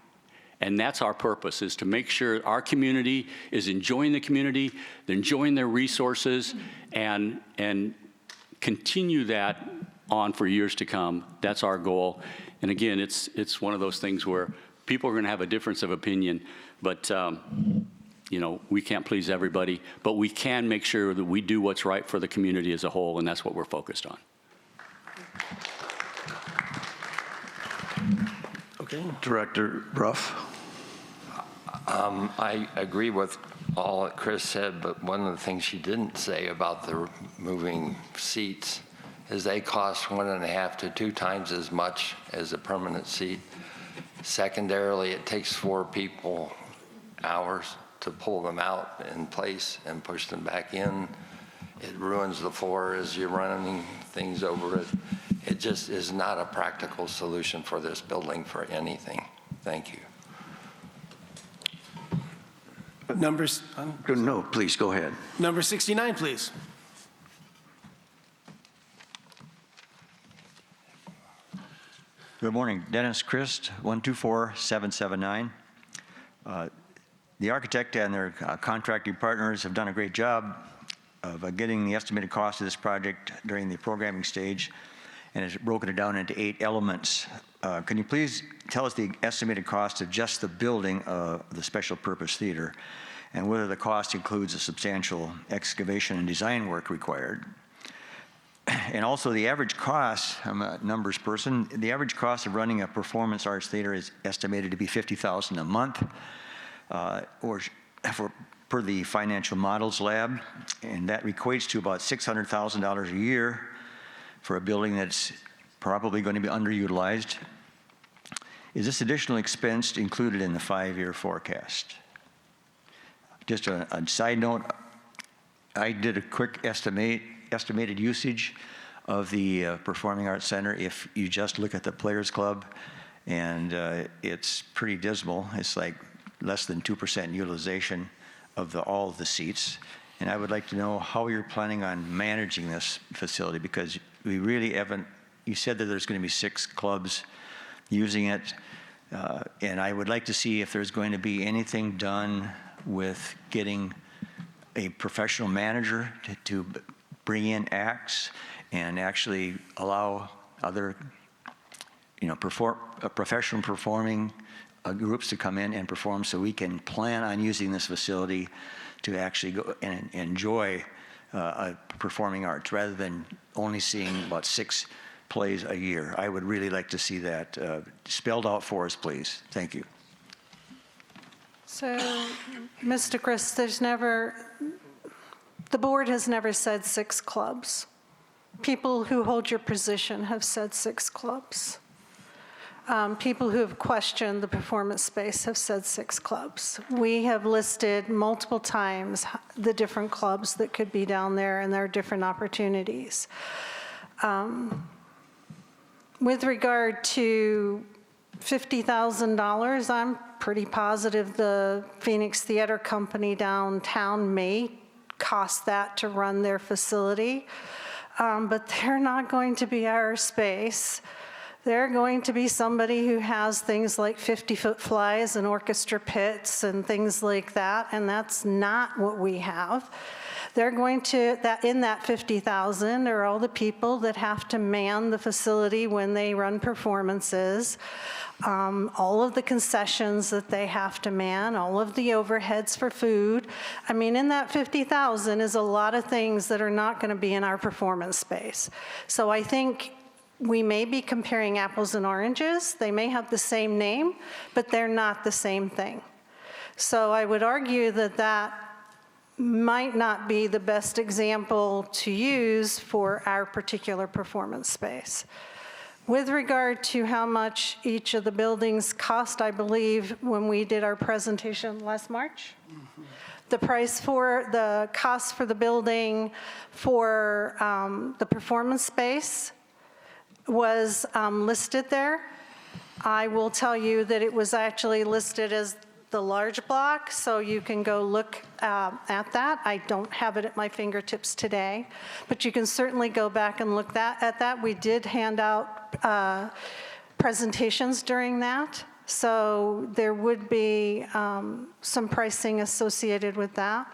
And that's our purpose, is to make sure our community is enjoying the community, they're enjoying their resources, and continue that on for years to come. That's our goal. And again, it's one of those things where people are going to have a difference of opinion, but you know, we can't please everybody, but we can make sure that we do what's right for the community as a whole, and that's what we're focused on. Okay, Director Ruff. I agree with all that Chris said, but one of the things she didn't say about the moving seats is they cost 1.5 to 2 times as much as a permanent seat. Secondarily, it takes 4 people hours to pull them out in place and push them back in. It ruins the floor as you're running things over it. It just is not a practical solution for this building for anything. Thank you. Numbers. No, please, go ahead. Number 69, please. Good morning. Dennis Christ, 124779. The architect and their contracting partners have done a great job of getting the estimated cost of this project during the programming stage, and has broken it down into 8 elements. Can you please tell us the estimated cost of just the building of the special purpose theater, and whether the cost includes a substantial excavation and design work required? And also the average cost, I'm a numbers person, the average cost of running a performance arts theater is estimated to be $50,000 a month, per the financial models lab, and that equates to about $600,000 a year for a building that's probably going to be underutilized. Is this additional expense included in the 5-year forecast? Just a side note, I did a quick estimated usage of the Performing Arts Center if you just look at the Players Club, and it's pretty dismal. It's like less than 2% utilization of all of the seats. And I would like to know how you're planning on managing this facility, because we really haven't, you said that there's going to be 6 clubs using it, and I would like to see if there's going to be anything done with getting a professional manager to bring in acts and actually allow other, professional performing groups to come in and perform, so we can plan on using this facility to actually go and enjoy performing arts rather than only seeing about 6 plays a year. I would really like to see that spelled out for us, please. Thank you. So, Mr. Chris, the board has never said 6 clubs. People who hold your position have said 6 clubs. People who have questioned the performance space have said 6 clubs. We have listed multiple times the different clubs that could be down there, and there are different opportunities. With regard to $50,000, I'm pretty positive the Phoenix Theater Company downtown may cost that to run their facility, but they're not going to be our space. They're going to be somebody who has things like 50-foot flies and orchestra pits and things like that, and that's not what we have. They're going to, in that 50,000 are all the people that have to man the facility when they run performances, all of the concessions that they have to man, all of the overheads for food. I mean, in that 50,000 is a lot of things that are not going to be in our performance space. So I think we may be comparing apples and oranges. They may have the same name, but they're not the same thing. So I would argue that that might not be the best example to use for our particular performance space. With regard to how much each of the buildings cost, I believe when we did our presentation last March, the cost for the building for the performance space was listed there. I will tell you that it was actually listed as the large block, so you can go look at that. I don't have it at my fingertips today, but you can certainly go back and look at that. We did hand out presentations during that, so there would be some pricing associated with that.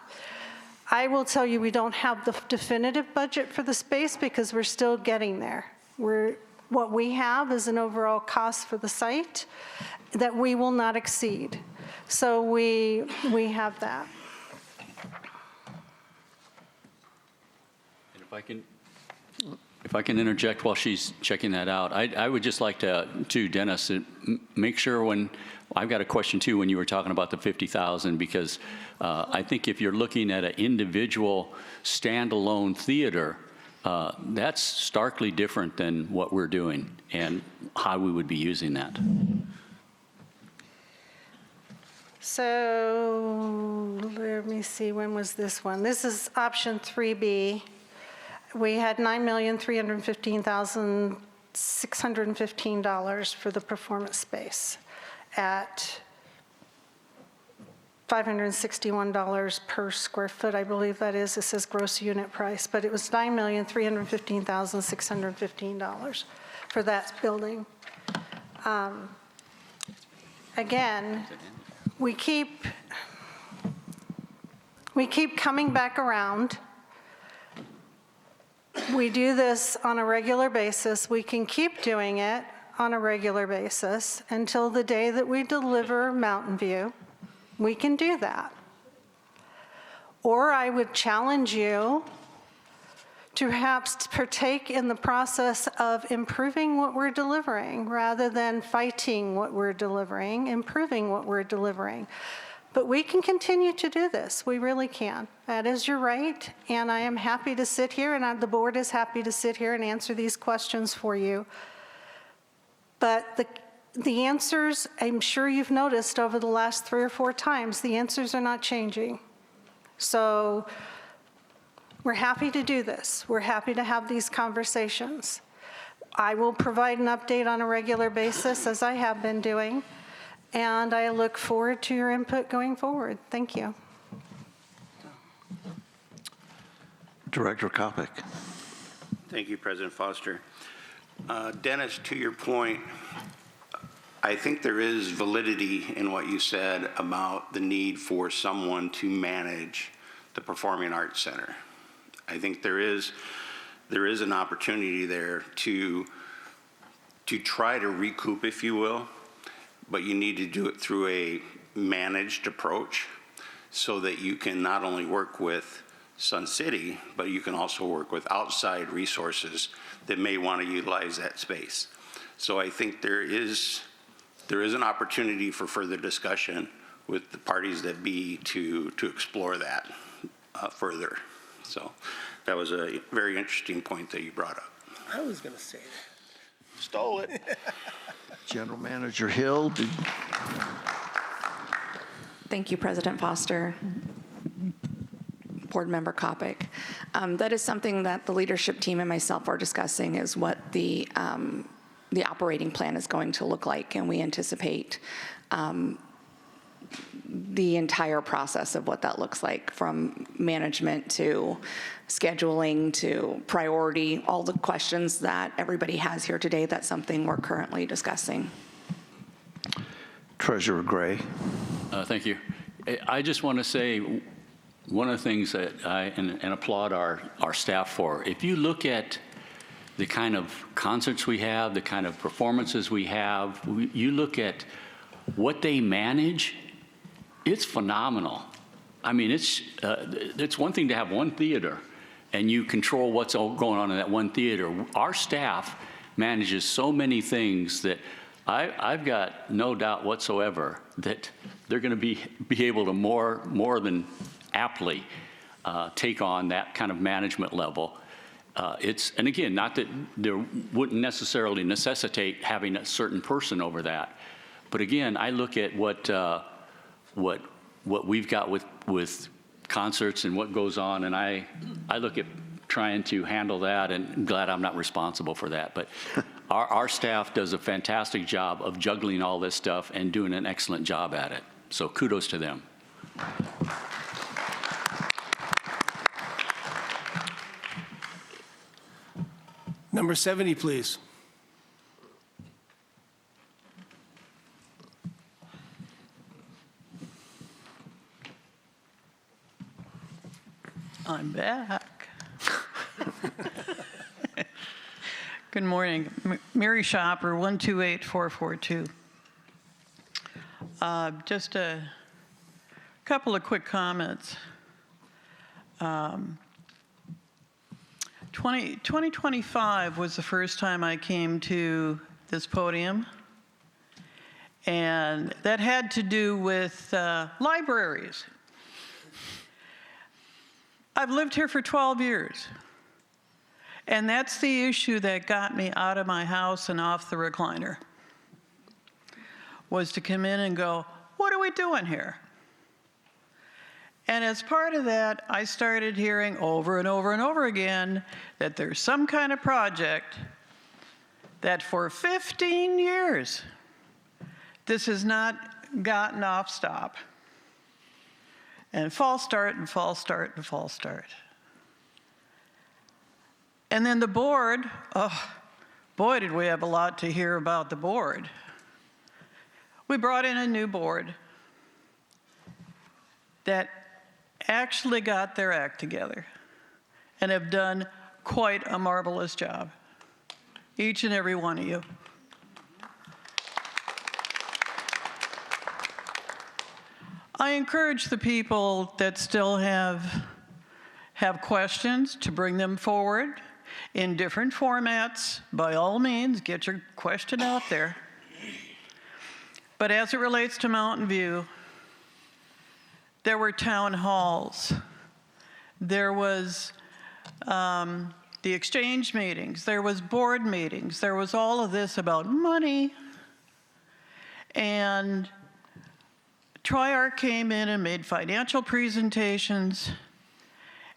I will tell you we don't have the definitive budget for the space because we're still getting there. What we have is an overall cost for the site that we will not exceed. So we have that. And if I can interject while she's checking that out, I would just like to Dennis, make sure when, I've got a question too when you were talking about the 50,000, because I think if you're looking at an individual standalone theater, that's starkly different than what we're doing and how we would be using that. So let me see, when was this one? This is option 3B. We had $9,315,615 for the performance space at $561 per square foot, I believe that is. It says gross unit price, but it was $9,315,615 for that building. Again, we keep coming back around. We do this on a regular basis. We can keep doing it on a regular basis until the day that we deliver Mountain View. We can do that. Or I would challenge you to perhaps partake in the process of improving what we're delivering rather than fighting what we're delivering, improving what we're delivering. But we can continue to do this. We really can. That is your right. And I am happy to sit here, and the board is happy to sit here and answer these questions for you. But the answers, I'm sure you've noticed over the last 3 or 4 times, the answers are not changing. So we're happy to do this. We're happy to have these conversations. I will provide an update on a regular basis, as I have been doing, and I look forward to your input going forward. Thank you. Director Kopic. Thank you, President Foster. Dennis, to your point, I think there is validity in what you said about the need for someone to manage the Performing Arts Center. I think there is an opportunity there to try to recoup, if you will, but you need to do it through a managed approach so that you can not only work with Sun City, but you can also work with outside resources that may want to utilize that space. So I think there is an opportunity for further discussion with the parties that be to explore that further. So that was a very interesting point that you brought up. I was going to say that. Stole it. General Manager Hill, Thank you, President Foster. Board Member Kopic. That is something that the leadership team and myself are discussing, is what the operating plan is going to look like, and we anticipate the entire process of what that looks like, from management to scheduling to priority, all the questions that everybody has here today. That's something we're currently discussing. Treasurer Gray. Thank you. I just want to say one of the things that and applaud our staff for. If you look at the kind of concerts we have, the kind of performances we have, you look at what they manage, it's phenomenal. I mean, it's one thing to have one theater and you control what's all going on in that one theater. Our staff manages so many things that I've got no doubt whatsoever that they're going to be able to more than aptly take on that kind of management level. And again, not that there wouldn't necessarily necessitate having a certain person over that, but again, I look at what we've got with concerts and what goes on, and I look at trying to handle that, and I'm glad I'm not responsible for that. But our staff does a fantastic job of juggling all this stuff and doing an excellent job at it. So kudos to them. Number 70, please. I'm back. Good morning. Mary Shopper, 128442. Just a couple of quick comments. 2025 was the first time I came to this podium, and that had to do with libraries. I've lived here for 12 years, and that's the issue that got me out of my house and off the recliner, was to come in and go, what are we doing here? And as part of that, I started hearing over and over and over again that there's some kind of project that for 15 years, this has not gotten off stop. And false start and false start and false start. And then the board, oh, boy, did we have a lot to hear about the board. We brought in a new board that actually got their act together and have done quite a marvelous job, each and every one of you. I encourage the people that still have questions to bring them forward in different formats. By all means, get your question out there. But as it relates to Mountain View, there were town halls. There was the exchange meetings. There was board meetings. There was all of this about money. And Tri-Arc came in and made financial presentations.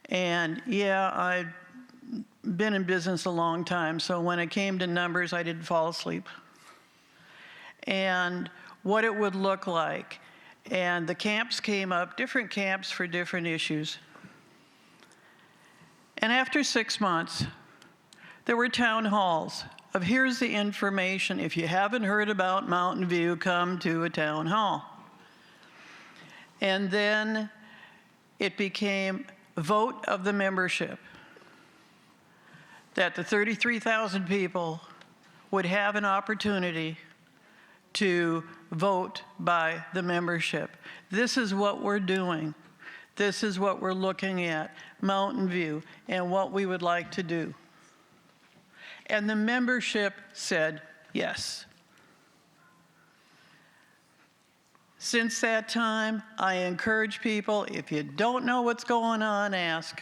And yeah, I've been in business a long time, so when it came to numbers, I didn't fall asleep. And what it would look like. And the camps came up, different camps for different issues. And after 6 months, there were town halls of here's the information. If you haven't heard about Mountain View, come to a town hall. And then it became a vote of the membership that the 33,000 people would have an opportunity to vote by the membership. This is what we're doing. This is what we're looking at, Mountain View, and what we would like to do. And the membership said yes. Since that time, I encourage people, if you don't know what's going on, ask.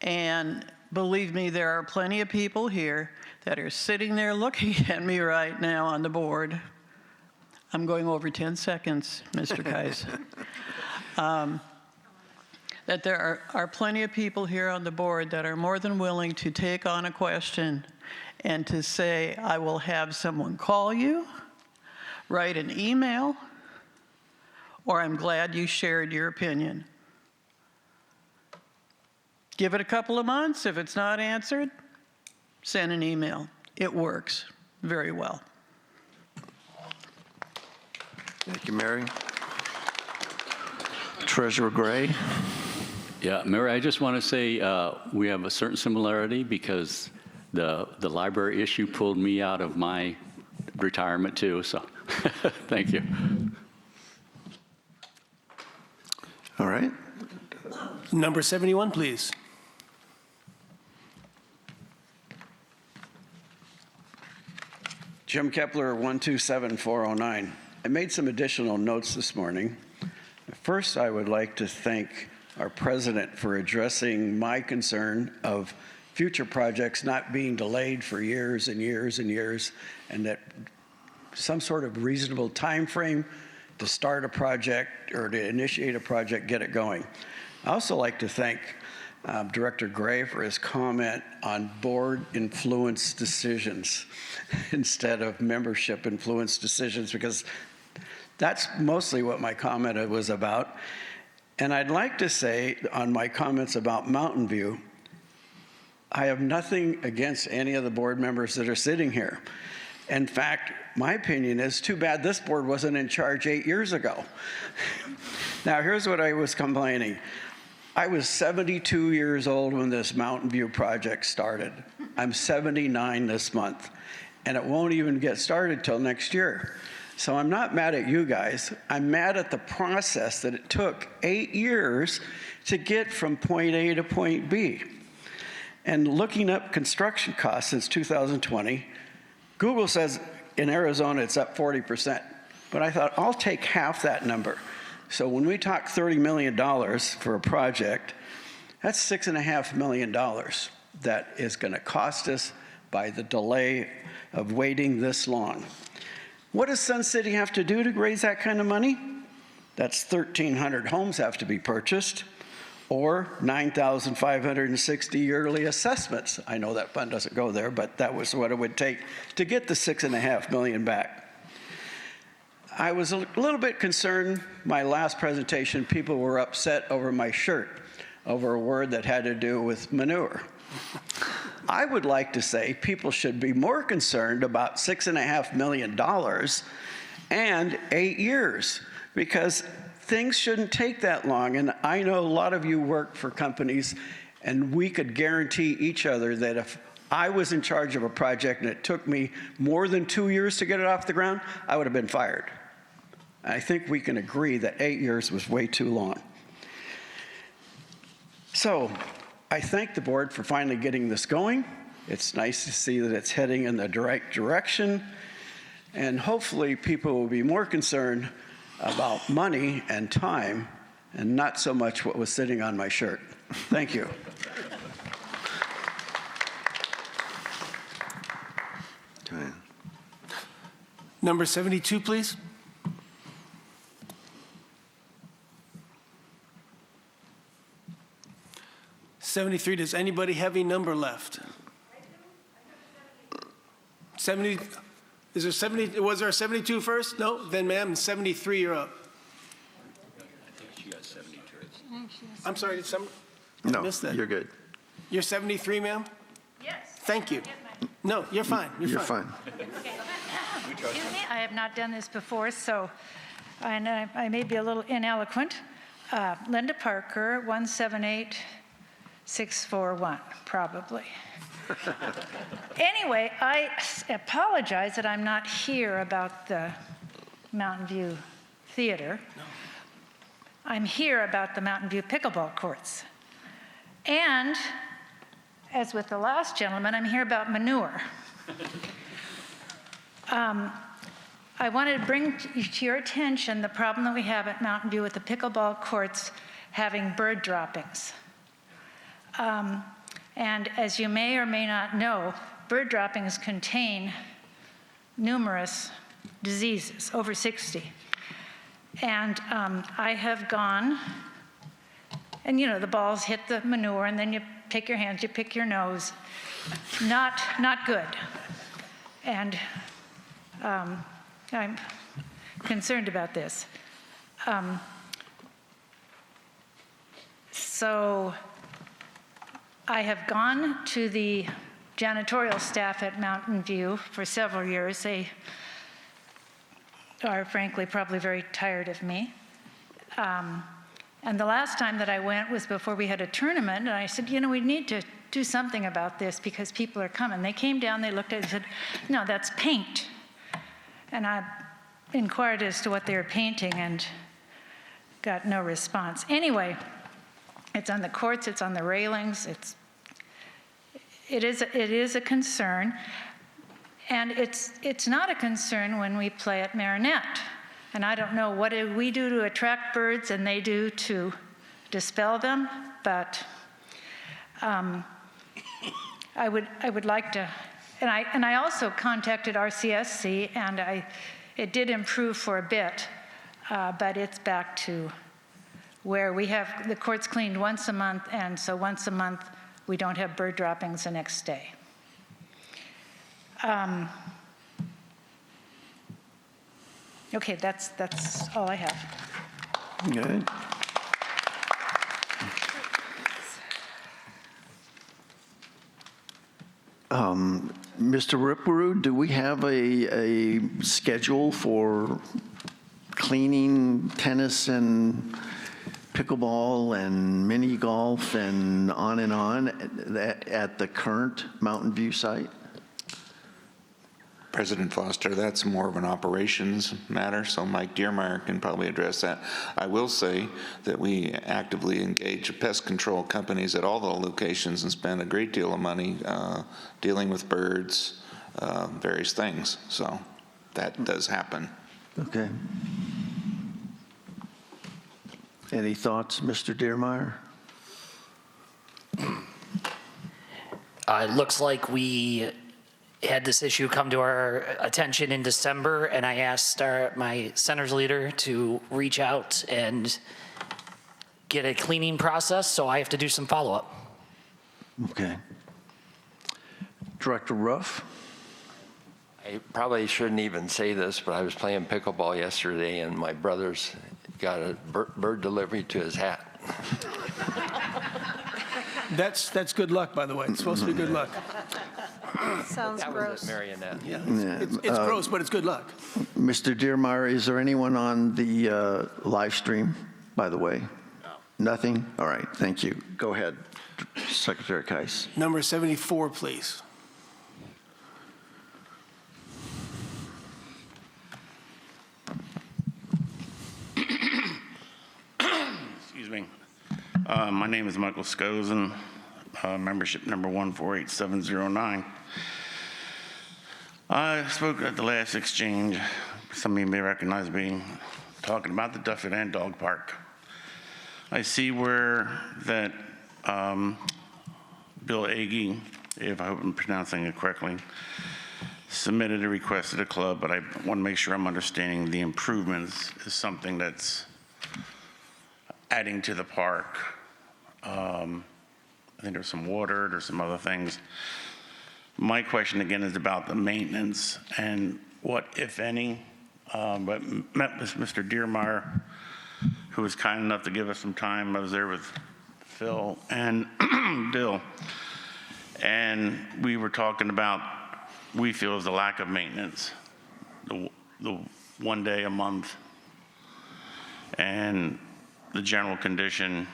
And believe me, there are plenty of people here that are sitting there looking at me right now on the board. I'm going over 10 seconds, Mr. Kais. That there are plenty of people here on the board that are more than willing to take on a question and to say, I will have someone call you, write an email, or I'm glad you shared your opinion. Give it a couple of months. If it's not answered, send an email. It works very well. Thank you, Mary. Treasurer Gray. Yeah, Mary, I just want to say we have a certain similarity because the library issue pulled me out of my retirement too, so thank you. All right. Number 71, please. Jim Kepler, 127409. I made some additional notes this morning. First, I would like to thank our president for addressing my concern of future projects not being delayed for years and years and years, and that some sort of reasonable time frame to start a project or to initiate a project, get it going. I also like to thank Director Gray for his comment on board influence decisions instead of membership influence decisions, because that's mostly what my comment was about. And I'd like to say on my comments about Mountain View, I have nothing against any of the board members that are sitting here. In fact, my opinion is too bad this board wasn't in charge 8 years ago. Now, here's what I was complaining. I was 72 years old when this Mountain View project started. I'm 79 this month, and it won't even get started till next year. So I'm not mad at you guys. I'm mad at the process that it took 8 years to get from point A to point B. And looking up construction costs since 2020, Google says in Arizona it's up 40%. But I thought, I'll take half that number. So when we talk $30 million for a project, that's $6.5 million that is going to cost us by the delay of waiting this long. What does Sun City have to do to raise that kind of money? That's 1,300 homes have to be purchased, or 9,560 yearly assessments. I know that fund doesn't go there, but that was what it would take to get the $6.5 million back. I was a little bit concerned, my last presentation, people were upset over my shirt, over a word that had to do with manure. I would like to say people should be more concerned about $6.5 million and 8 years, because things shouldn't take that long. And I know a lot of you work for companies, and we could guarantee each other that if I was in charge of a project and it took me more than 2 years to get it off the ground, I would have been fired. I think we can agree that 8 years was way too long. So I thank the board for finally getting this going. It's nice to see that it's heading in the right direction. And hopefully people will be more concerned about money and time and not so much what was sitting on my shirt. Thank you. Okay. Number 72, please. '73, does anybody have a number left? 70, is there 70, was there a 72 first? No? Then ma'am, 73, you're up. I think she got 72. I'm sorry, did some, I No, missed that. you're good. You're 73, ma'am? Yes. Thank you. No, you're fine. You're fine. Excuse me, I have not done this before, so and I may be a little ineloquent. Linda Parker, 178641, probably. Anyway, I apologize that I'm not here about the Mountain View Theater. No. I'm here about the Mountain View pickleball courts. And, as with the last gentleman, I'm here about manure. I wanted to bring to your attention the problem that we have at Mountain View with the pickleball courts having bird droppings. And as you may or may not know, bird droppings contain numerous diseases, over 60. And I have gone, and you know, the balls hit the manure, and then you pick your hands, you pick your nose. Not good. And I'm concerned about this. So I have gone to the janitorial staff at Mountain View for several years. They are frankly probably very tired of me. And the last time that I went was before we had a tournament, and I said, you know, we need to do something about this because people are coming. They came down, they looked at it and said, no, that's paint. And I inquired as to what they were painting and got no response. Anyway, it's on the courts, it's on the railings, it is a concern. And it's not a concern when we play at Marinette. And I don't know what do we do to attract birds and they do to dispel them, but I would like to, and I also contacted RCSC, and it did improve for a bit, but it's back to where we have the courts cleaned once a month, and so once a month we don't have bird droppings the next day. Okay, that's all I have. Good. Mr. Ripperoo, do we have a schedule for cleaning tennis and pickleball and mini golf and on at the current Mountain View site? President Foster, that's more of an operations matter, so Mike Diermeyer can probably address that. I will say that we actively engage pest control companies at all the locations and spend a great deal of money dealing with birds, various things. So that does happen. Okay. Any thoughts, Mr. Diermeyer? It looks like we had this issue come to our attention in December, and I asked my centers leader to reach out and get a cleaning process, so I have to do some follow-up. Okay. Director Ruff? I probably shouldn't even say this, but I was playing pickleball yesterday, and my brother's got a bird delivery to his hat. That's good luck, by the way. It's supposed to be good luck. Sounds that gross. was at Marionette. Yeah, it's gross, but it's good luck. Mr. Diermeyer, is there anyone on the live stream, by the way? No. Nothing? All right, thank you. Go ahead, Secretary Keiss. Number 74, please. Excuse me. My name is Michael Scozen, membership number 148709. I spoke at the last exchange. Some of you may recognize me talking about the Dufferin Dog Park. I see where that Bill Agee, if I hope I'm pronouncing it correctly, submitted a request to the club, but I want to make sure I'm understanding the improvements is something that's adding to the park. I think there's some water, there's some other things. My question again is about the maintenance and what, if any, but met with Mr. Diermeyer, who was kind enough to give us some time. I was there with Phil and Bill, and we were talking about, we feel is the lack of maintenance, the 1 day a month, and the general condition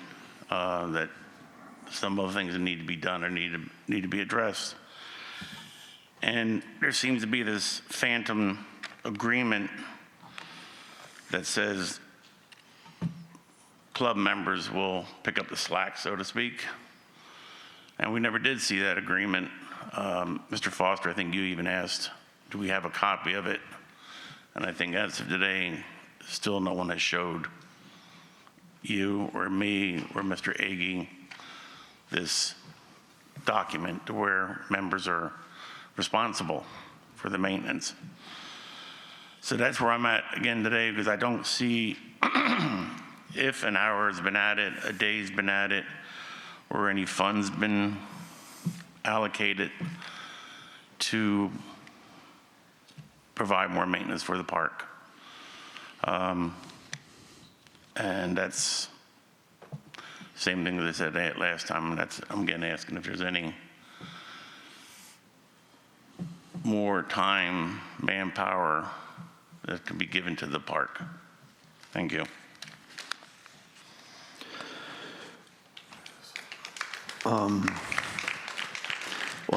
that some of the things that need to be done or need to be addressed. And there seems to be this phantom agreement that says club members will pick up the slack, so to speak. And we never did see that agreement. Mr. Foster, I think you even asked, do we have a copy of it? And I think as of today, still no one has showed you or me or Mr. Agee this document to where members are responsible for the maintenance. So that's where I'm at again today, because I don't see if an hour has been added, a day's been added, or any funds been allocated to provide more maintenance for the park. And that's same thing that I said last time. I'm again asking if there's any more time, manpower that can be given to the park. Thank you. Well,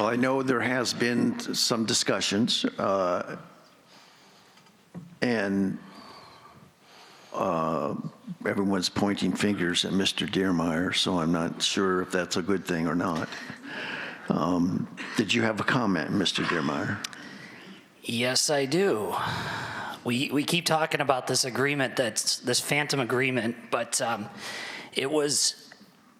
I know there has been some discussions, and everyone's pointing fingers at Mr. Dearmeyer, so I'm not sure if that's a good thing or not. Did you have a comment, Mr. Dearmeyer? Yes, I do. We keep talking about this agreement, that's this phantom agreement, but it was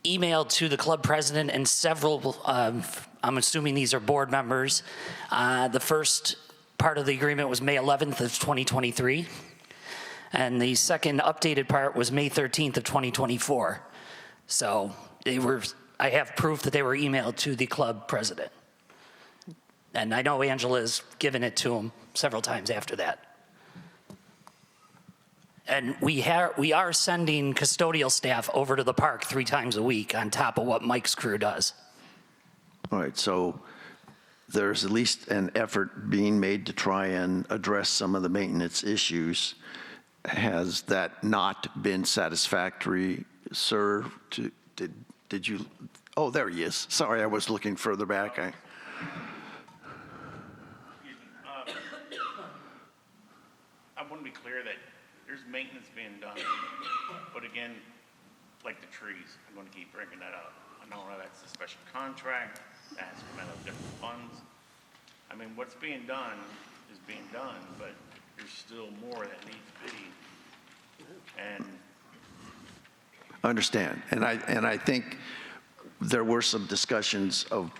emailed to the club president and several, I'm assuming these are board members. The first part of the agreement was May 11th of 2023. And the second updated part was May 13th of 2024. So I have proof that they were emailed to the club president. And I know Angela's given it to him several times after that. And we are sending custodial staff over to the park 3 times a week on top of what Mike's crew does. All right, so there's at least an effort being made to try and address some of the maintenance issues. Has that not been satisfactory, sir? Did you? Oh, there he is. Sorry, I was looking further back. I want to be clear that there's maintenance being done, but again, like the trees, I'm going to keep bringing that up. I know that's a special contract that has to come out of different funds. I mean, what's being done is being done, but there's still more that needs to be. And I understand, and I think there were some discussions of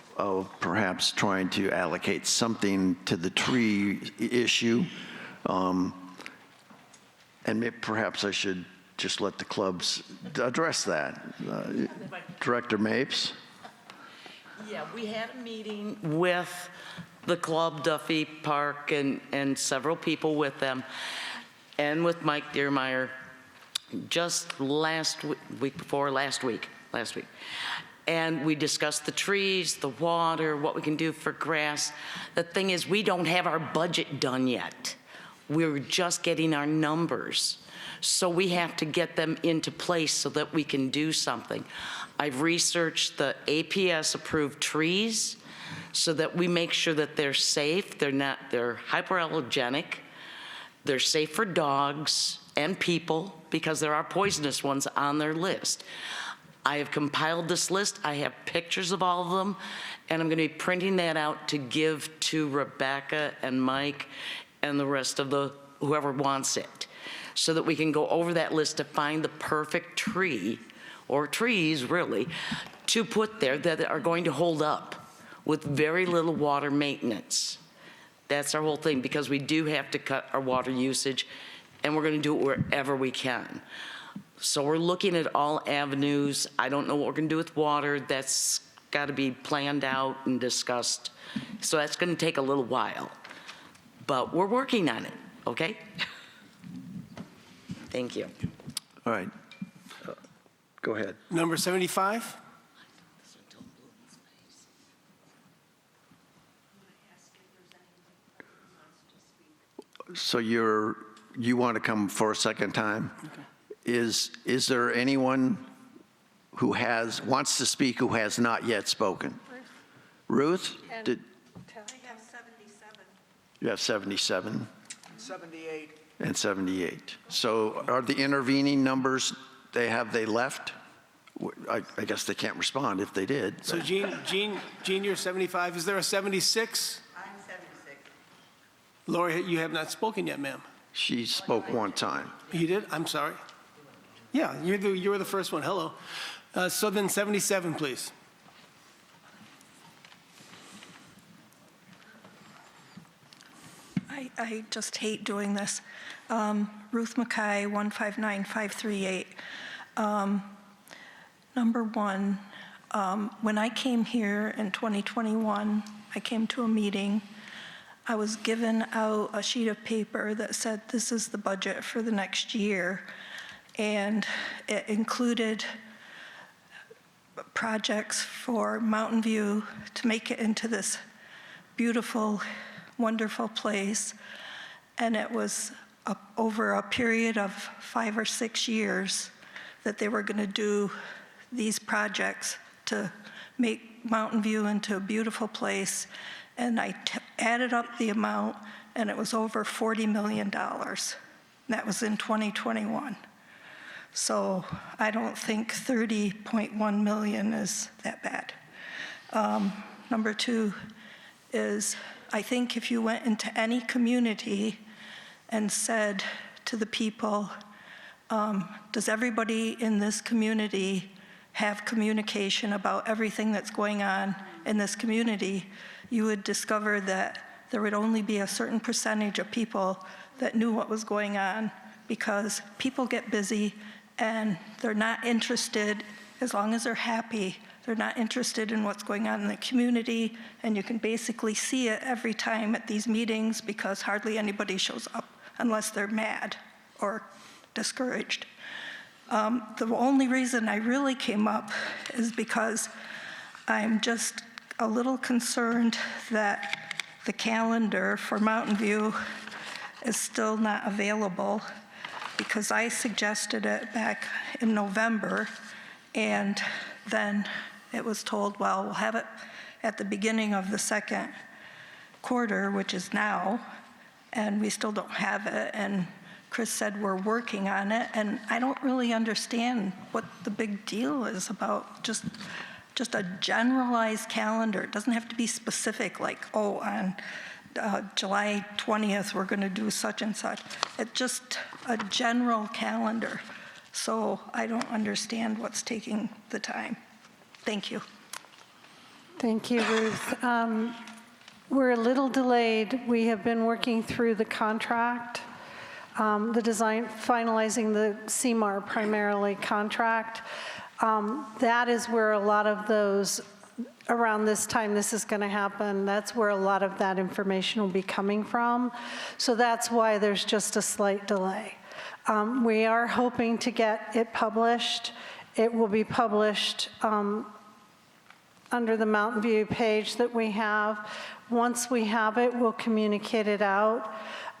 perhaps trying to allocate something to the tree issue, and perhaps I should just let the clubs address that. Director Mapes? Yeah, we had a meeting with the club, Duffy Park, and several people with them, and with Mike Dearmeyer just last week. And we discussed the trees, the water, what we can do for grass. The thing is, we don't have our budget done yet. We're just getting our numbers. So we have to get them into place so that we can do something. I've researched the APS-approved trees so that we make sure that they're safe, they're hyperallergenic, they're safe for dogs and people because there are poisonous ones on their list. I have compiled this list. I have pictures of all of them, and I'm going to be printing that out to give to Rebecca and Mike and the rest of whoever wants it, so that we can go over that list to find the perfect tree, or trees really, to put there that are going to hold up with very little water maintenance. That's our whole thing, because we do have to cut our water usage, and we're going to do it wherever we can. So we're looking at all avenues. I don't know what we're going to do with water. That's got to be planned out and discussed. So that's going to take a little while. But we're working on it, okay? Thank you. All right. Go ahead. Number 75? So you want to come for a second time? Okay. Is there anyone who wants to speak who has not yet spoken? Ruth? I have 77. You have 77? 78. And 78. So are the intervening numbers, they left? I guess they can't respond if they did. So Jean, you're 75. Is there a 76? I'm 76. Lori, you have not spoken yet, ma'am. She spoke one time. You did? I'm sorry. Yeah, you were the first one. Hello. So then 77, please. I just hate doing this. Ruth Mackay, 159538. Number one, when I came here in 2021, I came to a meeting. I was given out a sheet of paper that said this is the budget for the next year, and it included projects for Mountain View to make it into this beautiful, wonderful place. And it was over a period of 5 or 6 years that they were going to do these projects to make Mountain View into a beautiful place. And I added up the amount, and it was over $40 million. That was in 2021. So I don't think 30.1 million is that bad. Number two is, I think if you went into any community and said to the people, does everybody in this community have communication about everything that's going on in this community, you would discover that there would only be a certain percentage of people that knew what was going on, because people get busy and they're not interested, as long as they're happy, they're not interested in what's going on in the community, and you can basically see it every time at these meetings because hardly anybody shows up unless they're mad or discouraged. The only reason I really came up is because I'm just a little concerned that the calendar for Mountain View is still not available, because I suggested it back in November, and then it was told, well, we'll have it at the beginning of the second quarter, which is now, and we still don't have it. And Chris said we're working on it, and I don't really understand what the big deal is about just a generalized calendar. It doesn't have to be specific, like, oh, on July 20th, we're going to do such and such. It's just a general calendar. So I don't understand what's taking the time. Thank you. Thank you, Ruth. We're a little delayed. We have been working through the contract, the design, finalizing the CMAR primarily contract. That is where a lot of those, around this time this is going to happen, that's where a lot of that information will be coming from. So that's why there's just a slight delay. We are hoping to get it published. It will be published under the Mountain View page that we have. Once we have it, we'll communicate it out.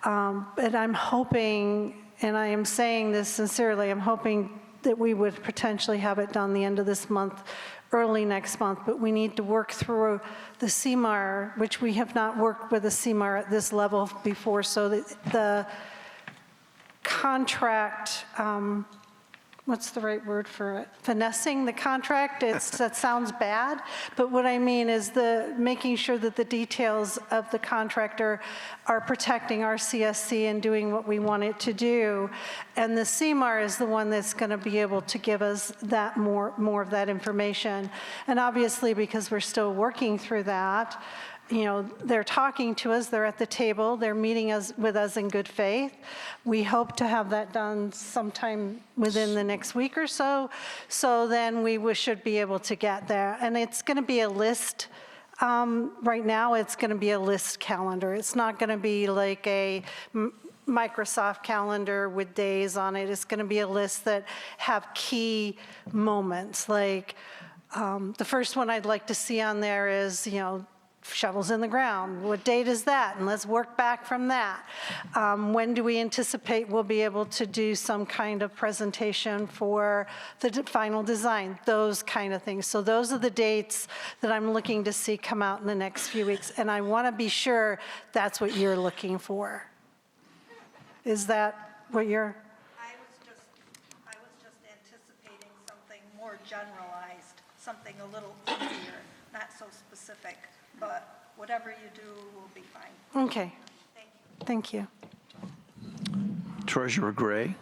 But I'm hoping, and I am saying this sincerely, I'm hoping that we would potentially have it done the end of this month, early next month, but we need to work through the CMAR, which we have not worked with a CMAR at this level before, so that the contract, what's the right word for it? Finessing the contract, that sounds bad, but what I mean is making sure that the details of the contractor are protecting RCSC and doing what we want it to do. And the CMAR is the one that's going to be able to give us that more of that information. And obviously, because we're still working through that, you know, they're talking to us, they're at the table, they're meeting with us in good faith. We hope to have that done sometime within the next week or so. So then we should be able to get there. And it's going to be a list. Right now, it's going to be a list calendar. It's not going to be like a Microsoft calendar with days on it. It's going to be a list that have key moments. Like the first one I'd like to see on there is, you know, shovels in the ground. What date is that? And let's work back from that. When do we anticipate we'll be able to do some kind of presentation for the final design? Those kind of things. So those are the dates that I'm looking to see come out in the next few weeks. And I want to be sure that's what you're looking for. Is that what you're? I was just anticipating something more generalized, something a little easier, not so specific. But whatever you do will be fine. Okay. Thank you. Treasurer Gray.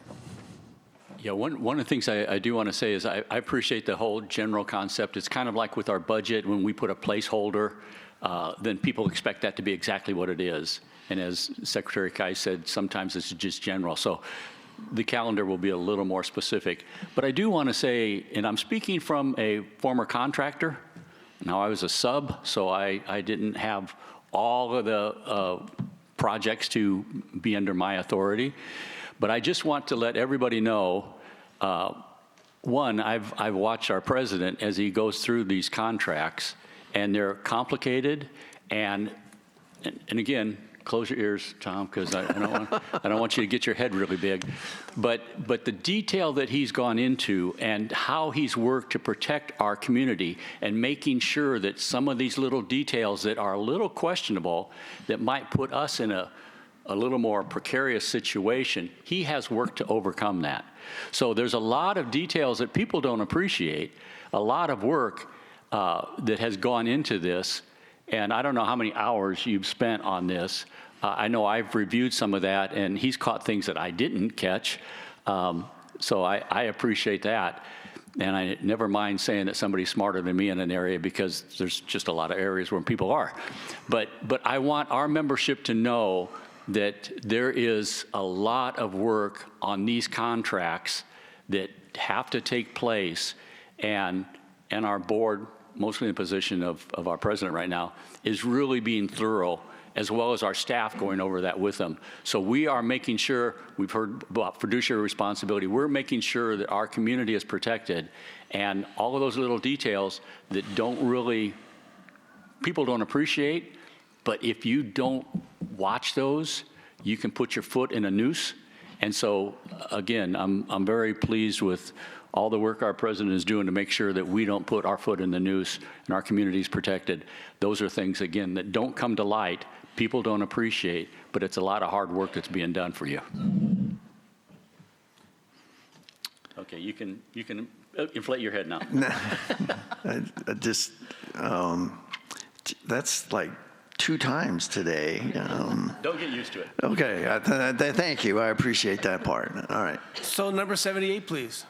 Yeah, one of the things I do want to say is I appreciate the whole general concept. It's kind of like with our budget, when we put a placeholder, then people expect that to be exactly what it is. And as Secretary Kai said, sometimes it's just general. So the calendar will be a little more specific. But I do want to say, and I'm speaking from a former contractor. Now, I was a sub, so I didn't have all of the projects to be under my authority. But I just want to let everybody know, one, I've watched our president as he goes through these contracts, and they're complicated. And again, close your ears, Tom, because I don't want you to get your head really big. But the detail that he's gone into and how he's worked to protect our community and making sure that some of these little details that are a little questionable, that might put us in a little more precarious situation, he has worked to overcome that. So there's a lot of details that people don't appreciate, a lot of work that has gone into this. And I don't know how many hours you've spent on this. I know I've reviewed some of that, and he's caught things that I didn't catch. So I appreciate that. And I never mind saying that somebody's smarter than me in an area, because there's just a lot of areas where people are. But I want our membership to know that there is a lot of work on these contracts that have to take place, and our board, mostly in the position of our president right now, is really being thorough, as well as our staff going over that with them. So we are making sure, we've heard about fiduciary responsibility, we're making sure that our community is protected, and all of those little details that people don't appreciate, but if you don't watch those, you can put your foot in a noose. And so, again, I'm very pleased with all the work our president is doing to make sure that we don't put our foot in the noose and our community is protected. Those are things, again, that don't come to light, people don't appreciate, but it's a lot of hard work that's being done for you. Okay, you can inflate your head now. That's like 2 times today. Don't get used to it. Okay, thank you. I appreciate that part. All right. So number 78, please.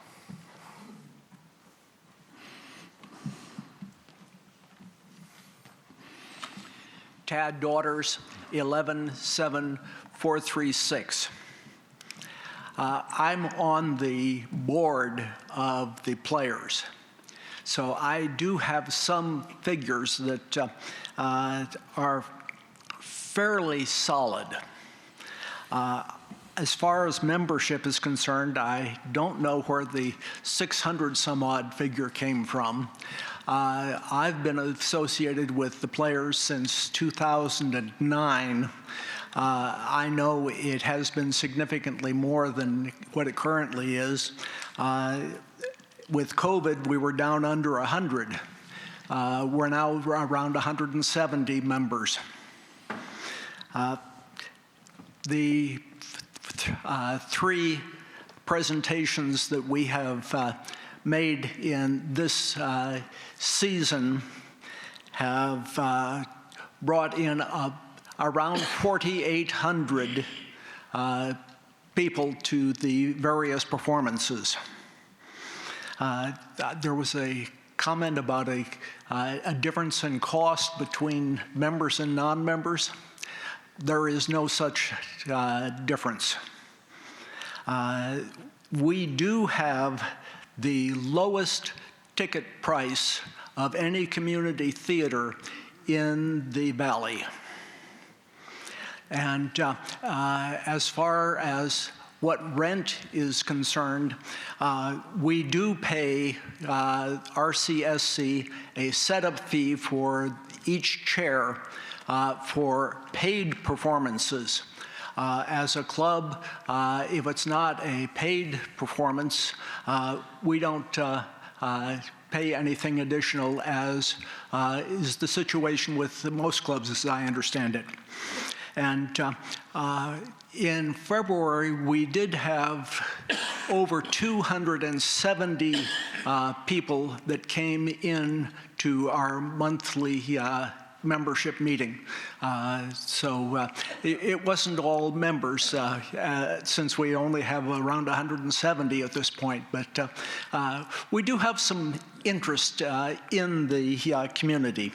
Tad Daughters, 117436. I'm on the board of the Players, so I do have some figures that are fairly solid. As far as membership is concerned, I don't know where the 600 some odd figure came from. I've been associated with the Players since 2009. I know it has been significantly more than what it currently is. With COVID, we were down under 100. We're now around 170 members. The 3 presentations that we have made in this season have brought in around 4,800 people to the various performances. There was a comment about a difference in cost between members and non-members. There is no such difference. We do have the lowest ticket price of any community theater in the Valley. And as far as what rent is concerned, we do pay RCSC a setup fee for each chair for paid performances. As a club, if it's not a paid performance, we don't pay anything additional, as is the situation with most clubs, as I understand it. And in February, we did have over 270 people that came in to our monthly membership meeting. It wasn't all members since we only have around 170 at this point, but we do have some interest in the community.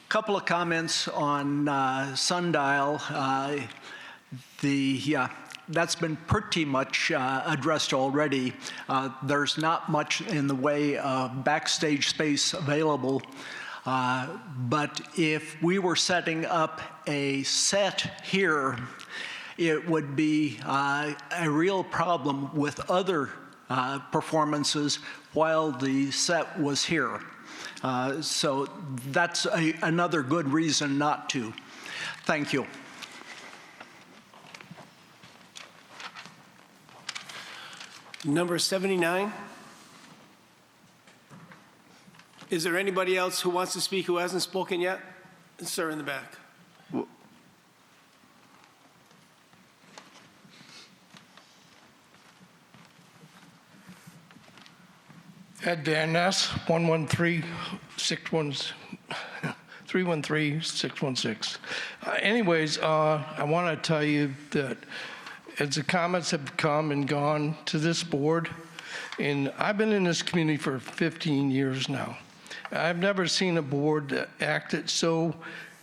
Couple of comments on Sundial. That's been pretty much addressed already. There's not much in the way of backstage space available, but if we were setting up a set here, it would be a real problem with other performances while the set was here. So that's another good reason not to. Thank you. Number 79. Is there anybody else who wants to speak who hasn't spoken yet? Sir, in the back. Ed Dan Ness, 313-616. Anyways, I want to tell you that as the comments have come and gone to this board, and I've been in this community for 15 years now, I've never seen a board that acted so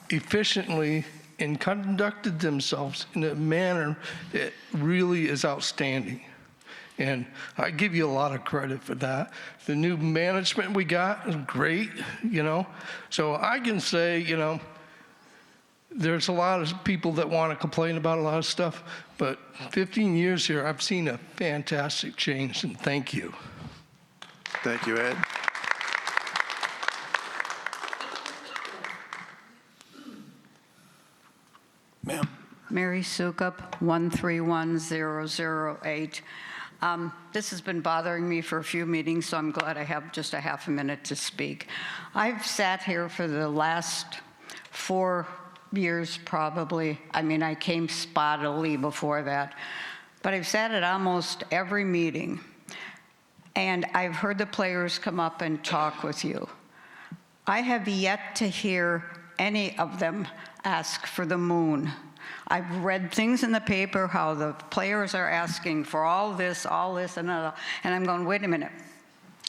efficiently and conducted themselves in a manner that really is outstanding. And I give you a lot of credit for that. The new management we got is great, you know. So I can say, you know, there's a lot of people that want to complain about a lot of stuff, but 15 years here, I've seen a fantastic change, and thank you. Thank you, Ed. Ma'am. Mary Sukup, 131008. This has been bothering me for a few meetings, so I'm glad I have just a half a minute to speak. I've sat here for the last 4 years probably. I mean, I came spottily before that. But I've sat at almost every meeting, and I've heard the players come up and talk with you. I have yet to hear any of them ask for the moon. I've read things in the paper how the players are asking for all this, and I'm going, wait a minute.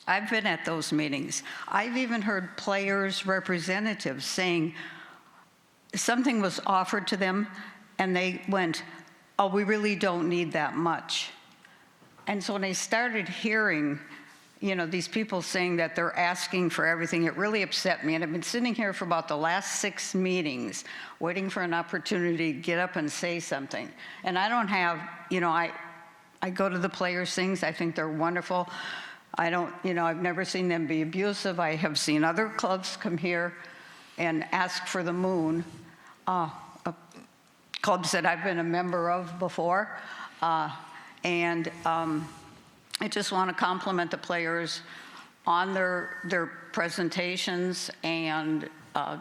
I've been at those meetings. I've even heard players' representatives saying something was offered to them, and they went, oh, we really don't need that much. And so when I started hearing, you know, these people saying that they're asking for everything, it really upset me. And I've been sitting here for about the last 6 meetings, waiting for an opportunity to get up and say something. And I don't have, you know, I go to the players' things. I think they're wonderful. I don't, you know, I've never seen them be abusive. I have seen other clubs come here and ask for the moon. Clubs that I've been a member of before. I just want to compliment the players on their presentations, and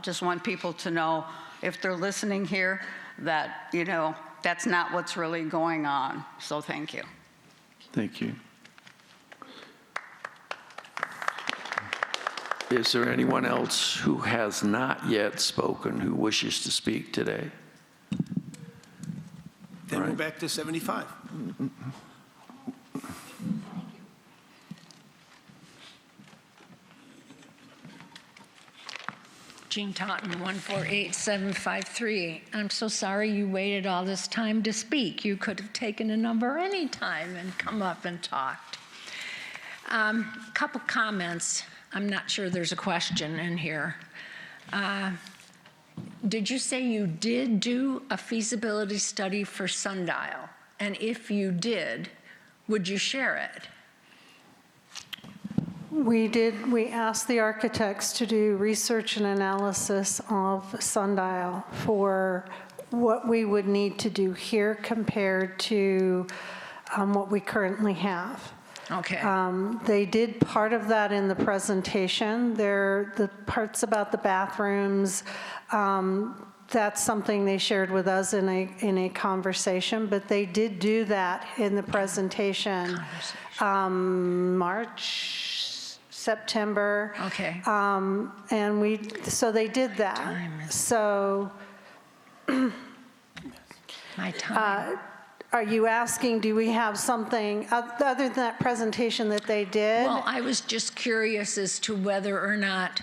just want people to know, if they're listening here, that, you know, that's not what's really going on. So thank you. Thank you. Is there anyone else who has not yet spoken who wishes to speak today? Then we're back to 75. Jean Totten, 1487538. I'm so sorry you waited all this time to speak. You could have taken a number any time and come up and talked. Couple comments. I'm not sure there's a question in here. Did you say you did do a feasibility study for Sundial? And if you did, would you share it? We did. We asked the architects to do research and analysis of Sundial for what we would need to do here compared to what we currently have. Okay. They did part of that in the presentation. The parts about the bathrooms, that's something they shared with us in a conversation, but they did do that in the presentation. March September. Okay. And so they did that. So My time. are you asking, do we have something other than that presentation that they did? Well, I was just curious as to whether or not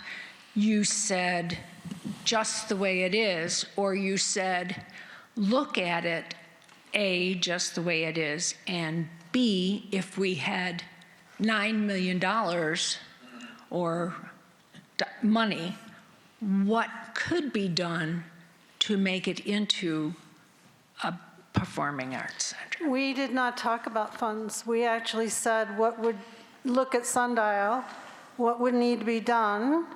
you said just the way it is, or you said, look at it, A, just the way it is, and B, if we had $9 million or money, what could be done to make it into a performing arts center? We did not talk about funds. We actually said what would, look at Sundial, what would need to be done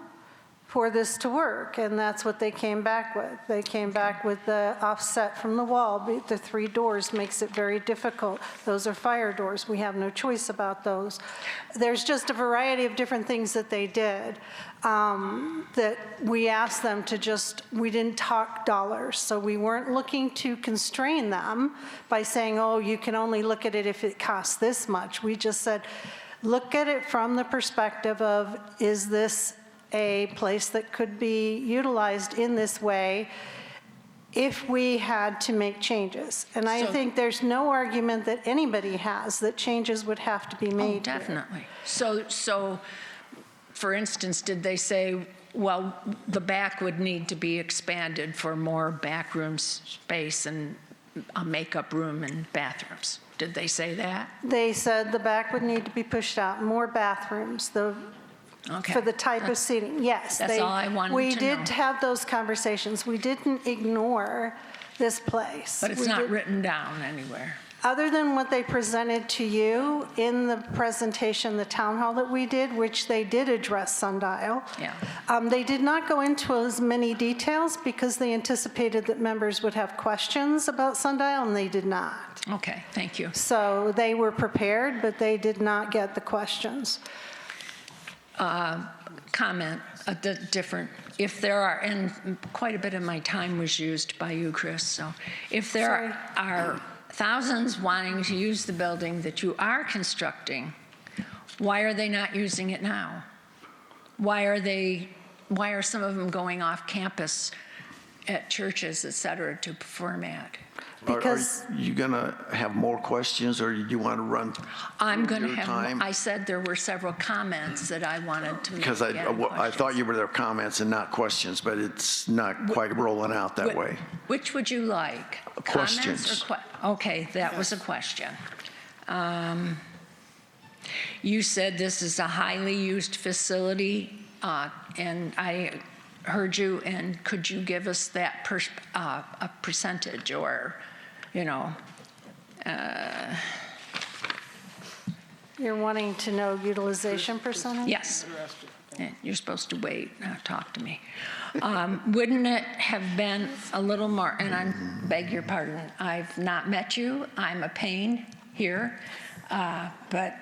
for this to work, and that's what they came back with. They came back with the offset from the wall. The 3 doors makes it very difficult. Those are fire doors. We have no choice about those. There's just a variety of different things that they did that we asked them to just, we didn't talk dollars, so we weren't looking to constrain them by saying, oh, you can only look at it if it costs this much. We just said, look at it from the perspective of, is this a place that could be utilized in this way if we had to make changes? And I think there's no argument that anybody has that changes would have to be made. Oh, definitely. So, for instance, did they say, well, the back would need to be expanded for more backroom space and a makeup room and bathrooms? Did they say that? They said the back would need to be pushed out, more bathrooms, for the type of seating. Yes. That's all I wanted to know. We did have those conversations. We didn't ignore this place. But it's not written down anywhere. Other than what they presented to you in the presentation, the town hall that we did, which they did address Sundial. Yeah. They did not go into as many details because they anticipated that members would have questions about Sundial, and they did not. Okay, thank you. So they were prepared, but they did not get the questions. Comment, different, if there are, and quite a bit of my time was used by you, Chris, so if there are thousands wanting to use the building that you are constructing, why are they not using it now? Why are some of them going off campus at churches, et cetera, to perform at? Because are you going to have more questions, or do you want to run I'm going to your have, time? I said there were several comments that I wanted to make. Because I thought you were there comments and not questions, but it's not quite rolling out that way. Which would you like? Questions. Comments or okay, that was a question. You said this is a highly used facility, and I heard you, and could you give us that a percentage, or, you know? You're wanting to know utilization percentage? Yes. You're supposed to wait, talk to me. Wouldn't it have been a little more, and I beg your pardon, I've not met you, I'm a pain here, but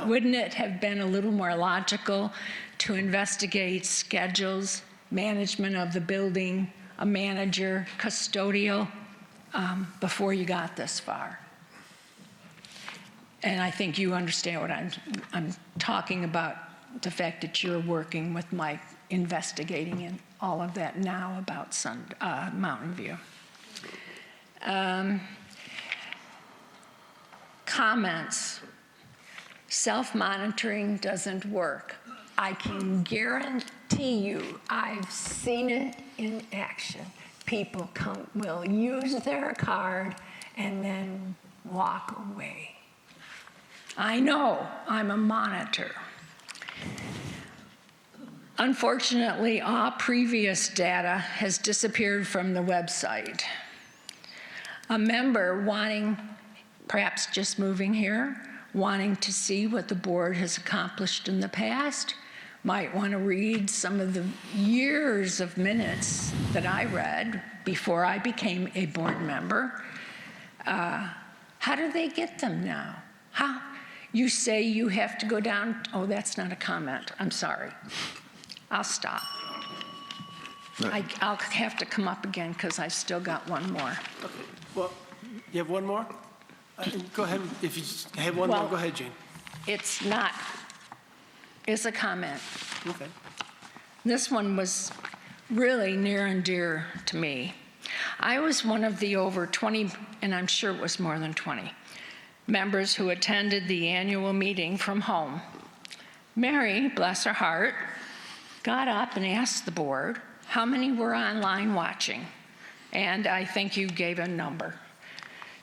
wouldn't it have been a little more logical to investigate schedules, management of the building, a manager, custodial, before you got this far? And I think you understand what I'm talking about, the fact that you're working with Mike, investigating and all of that now about Mountain View. Comments. Self-monitoring doesn't work. I can guarantee you, I've seen it in action. People will use their card and then walk away. I know, I'm a monitor. Unfortunately, all previous data has disappeared from the website. A member wanting, perhaps just moving here, wanting to see what the board has accomplished in the past, might want to read some of the years of minutes that I read before I became a board member. How do they get them now? How? You say you have to go down, oh, that's not a comment, I'm sorry. I'll stop. I'll have to come up again because I've still got one more. Okay, well, you have one more? Go ahead, if you have one more, go ahead, Jane. It's not is a comment. Okay. This one was really near and dear to me. I was one of the over 20, and I'm sure it was more than 20, members who attended the annual meeting from home. Mary, bless her heart, got up and asked the board how many were online watching, and I think you gave a number.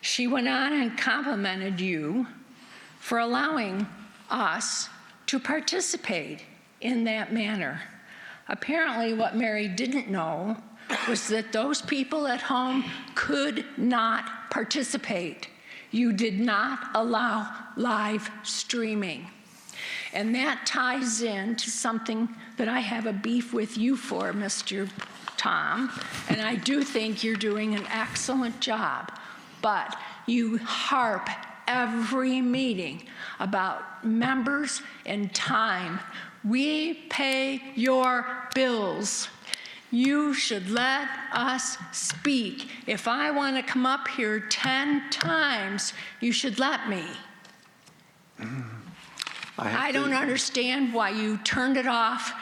She went on and complimented you for allowing us to participate in that manner. Apparently, what Mary didn't know was that those people at home could not participate. You did not allow live streaming. And that ties in to something that I have a beef with you for, Mr. Tom, and I do think you're doing an excellent job, but you harp every meeting about members and time. We pay your bills. You should let us speak. If I want to come up here 10 times, you should let me. I don't understand why you turned it off,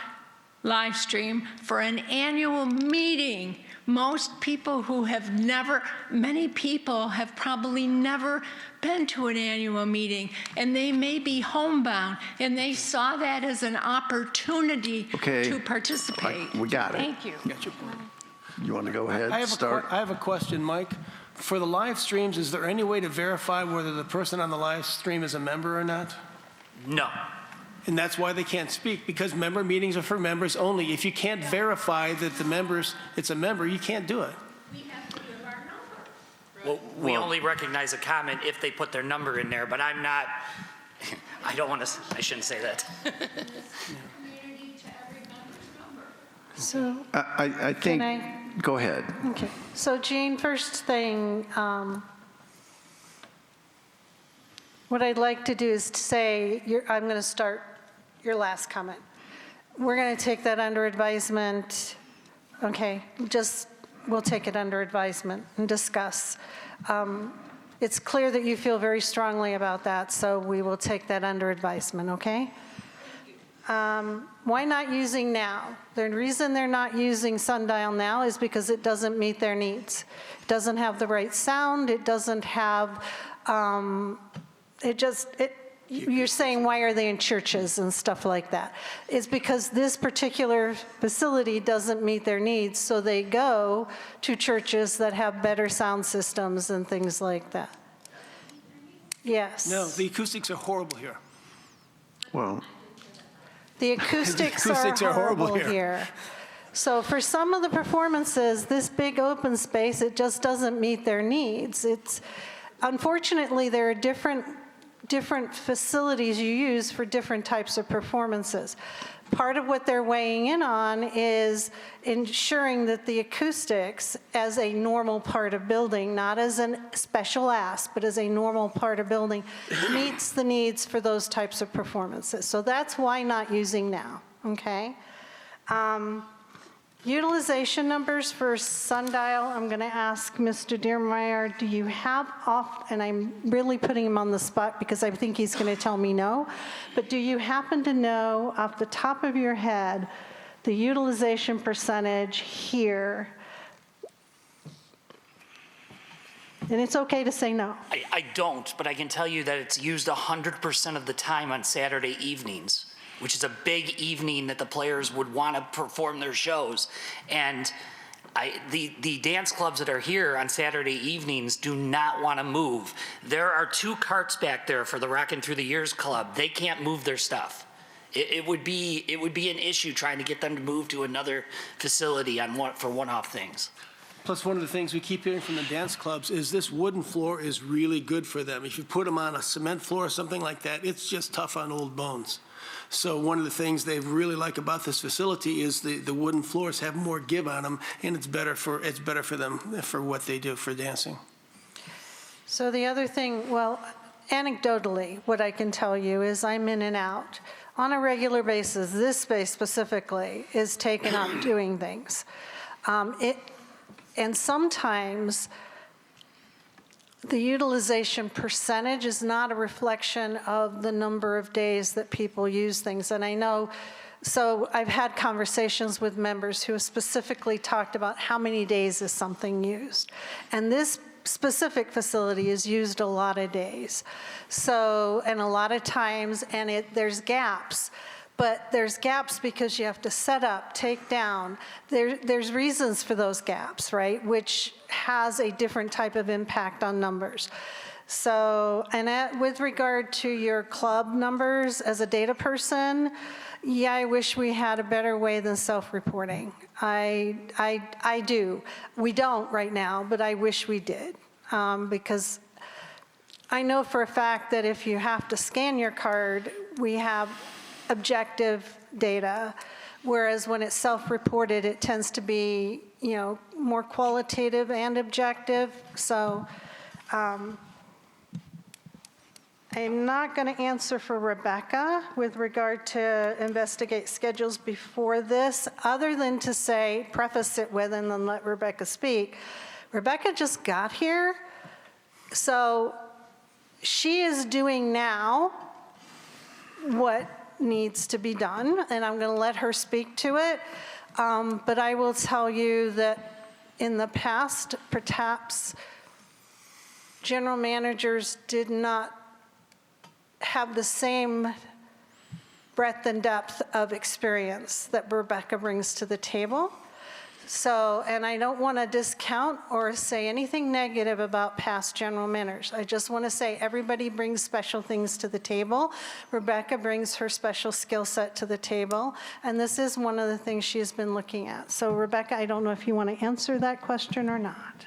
live stream, for an annual meeting. Most people who have never, many people have probably never been to an annual meeting, and they may be homebound, and they saw that as an opportunity to participate. We got it. Thank you. You want to go ahead? I have a question, Mike. For the live streams, is there any way to verify whether the person on the live stream is a member or not? No. And that's why they can't speak, because member meetings are for members only. If you can't verify that it's a member, you can't do it. Well, we only recognize a comment if they put their number in there, but I'm not, I shouldn't say that. So, I think, go ahead. okay. So Jean, first thing, what I'd like to do is to say, I'm going to start your last comment. We're going to take that under advisement. Okay, we'll take it under advisement and discuss. It's clear that you feel very strongly about that, so we will take that under advisement, okay? Why not using now? The reason they're not using Sundial now is because it doesn't meet their needs. It doesn't have the right sound. It doesn't have, you're saying, why are they in churches and stuff like that? It's because this particular facility doesn't meet their needs, so they go to churches that have better sound systems and things like that. Yes. No, the acoustics are horrible here. Well, the acoustics are horrible here. So for some of the performances, this big open space, it just doesn't meet their needs. Unfortunately, there are different facilities you use for different types of performances. Part of what they're weighing in on is ensuring that the acoustics, as a normal part of building, not as a special ask, but as a normal part of building, meets the needs for those types of performances. So that's why not using now, okay? Utilization numbers for Sundial, I'm going to ask Mr. Diermeyer, do you have and I'm really putting him on the spot because I think he's going to tell me no, but do you happen to know off the top of your head the utilization percentage here? And it's okay to say no. I don't, but I can tell you that it's used 100% of the time on Saturday evenings, which is a big evening that the players would want to perform their shows. And the dance clubs that are here on Saturday evenings do not want to move. There are 2 carts back there for the Rockin' Through the Years Club. They can't move their stuff. It would be an issue trying to get them to move to another facility for one-off things. Plus, one of the things we keep hearing from the dance clubs is this wooden floor is really good for them. If you put them on a cement floor or something like that, it's just tough on old bones. So one of the things they really like about this facility is the wooden floors have more give on them, and it's better for them for what they do for dancing. So the other thing, well, anecdotally, what I can tell you is I'm in and out. On a regular basis, this space specifically is taken up doing things. And sometimes the utilization percentage is not a reflection of the number of days that people use things. And I know, so I've had conversations with members who have specifically talked about how many days is something used. And this specific facility is used a lot of days. So, and a lot of times, and there's gaps. But there's gaps because you have to set up, take down. There's reasons for those gaps, right? Which has a different type of impact on numbers. So, and with regard to your club numbers as a data person, yeah, I wish we had a better way than self-reporting. I do. We don't right now, but I wish we did. Because I know for a fact that if you have to scan your card, we have objective data, whereas when it's self-reported, it tends to be, you know, more qualitative and objective. So I'm not going to answer for Rebecca with regard to investigate schedules before this, other than to say, preface it with, and then let Rebecca speak. Rebecca just got here, so she is doing now what needs to be done, and I'm going to let her speak to it. But I will tell you that in the past, perhaps general managers did not have the same breadth and depth of experience that Rebecca brings to the table. So, and I don't want to discount or say anything negative about past general managers. I just want to say everybody brings special things to the table. Rebecca brings her special skill set to the table, and this is one of the things she has been looking at. So, Rebecca, I don't know if you want to answer that question or not.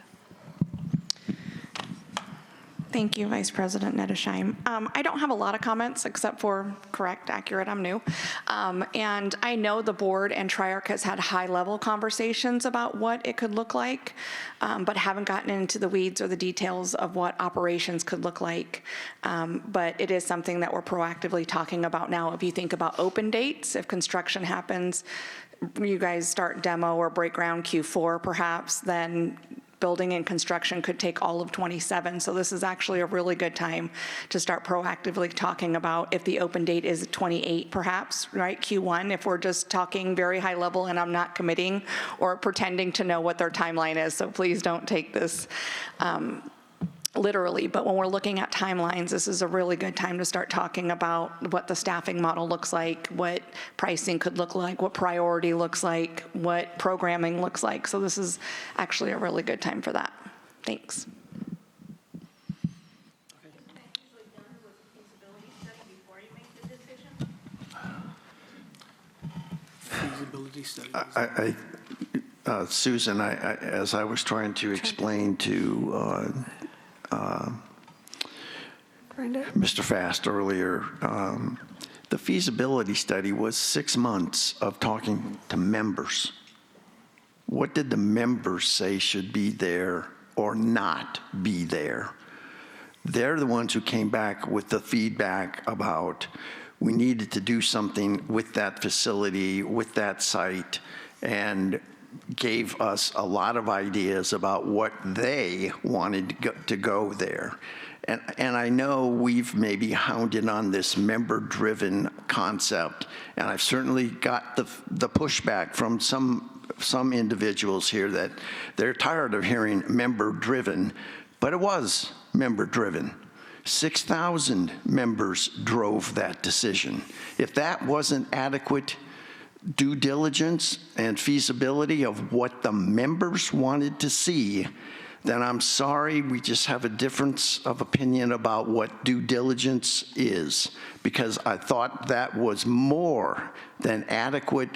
Thank you, Vice President Nettesheim. I don't have a lot of comments except for correct, accurate, I'm new. And I know the board and Triarch has had high-level conversations about what it could look like, but haven't gotten into the weeds or the details of what operations could look like. But it is something that we're proactively talking about now. If you think about open dates, if construction happens, you guys start demo or break ground Q4 perhaps, then building and construction could take all of 27. So this is actually a really good time to start proactively talking about if the open date is 28 perhaps, right, Q1, if we're just talking very high level and I'm not committing or pretending to know what their timeline is. So please don't take this literally, but when we're looking at timelines, this is a really good time to start talking about what the staffing model looks like, what pricing could look like, what priority looks like, what programming looks like. So this is actually a really good time for that. Thanks. Feasibility study. Susan, as I was trying to explain to Mr. Fast earlier, the feasibility study was 6 months of talking to members. What did the members say should be there or not be there? They're the ones who came back with the feedback about we needed to do something with that facility, with that site, and gave us a lot of ideas about what they wanted to go there. And I know we've maybe hounded on this member-driven concept, and I've certainly got the pushback from some individuals here that they're tired of hearing member-driven, but it was member-driven. 6,000 members drove that decision. If that wasn't adequate due diligence and feasibility of what the members wanted to see, then I'm sorry, we just have a difference of opinion about what due diligence is, because I thought that was more than adequate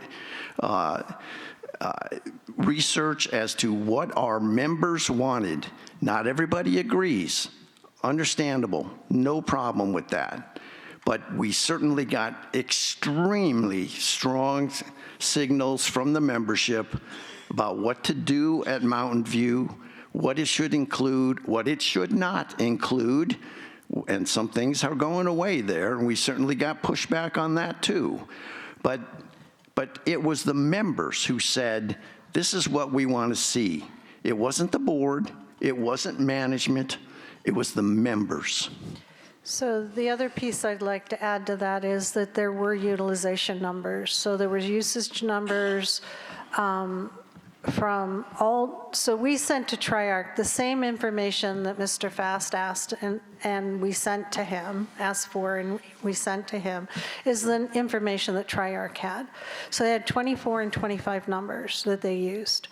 research as to what our members wanted. Not everybody agrees. Understandable, no problem with that. But we certainly got extremely strong signals from the membership about what to do at Mountain View, what it should include, what it should not include, and some things are going away there, and we certainly got pushback on that too. But it was the members who said, this is what we want to see. It wasn't the board, it wasn't management, It was the members. So the other piece I'd like to add to that is that there were utilization numbers. So there was usage numbers from all, so we sent to Triarch the same information that Mr. Fast asked and we sent to him, asked for and we sent to him, is the information that Triarch had. So they had 24 and 25 numbers that they used,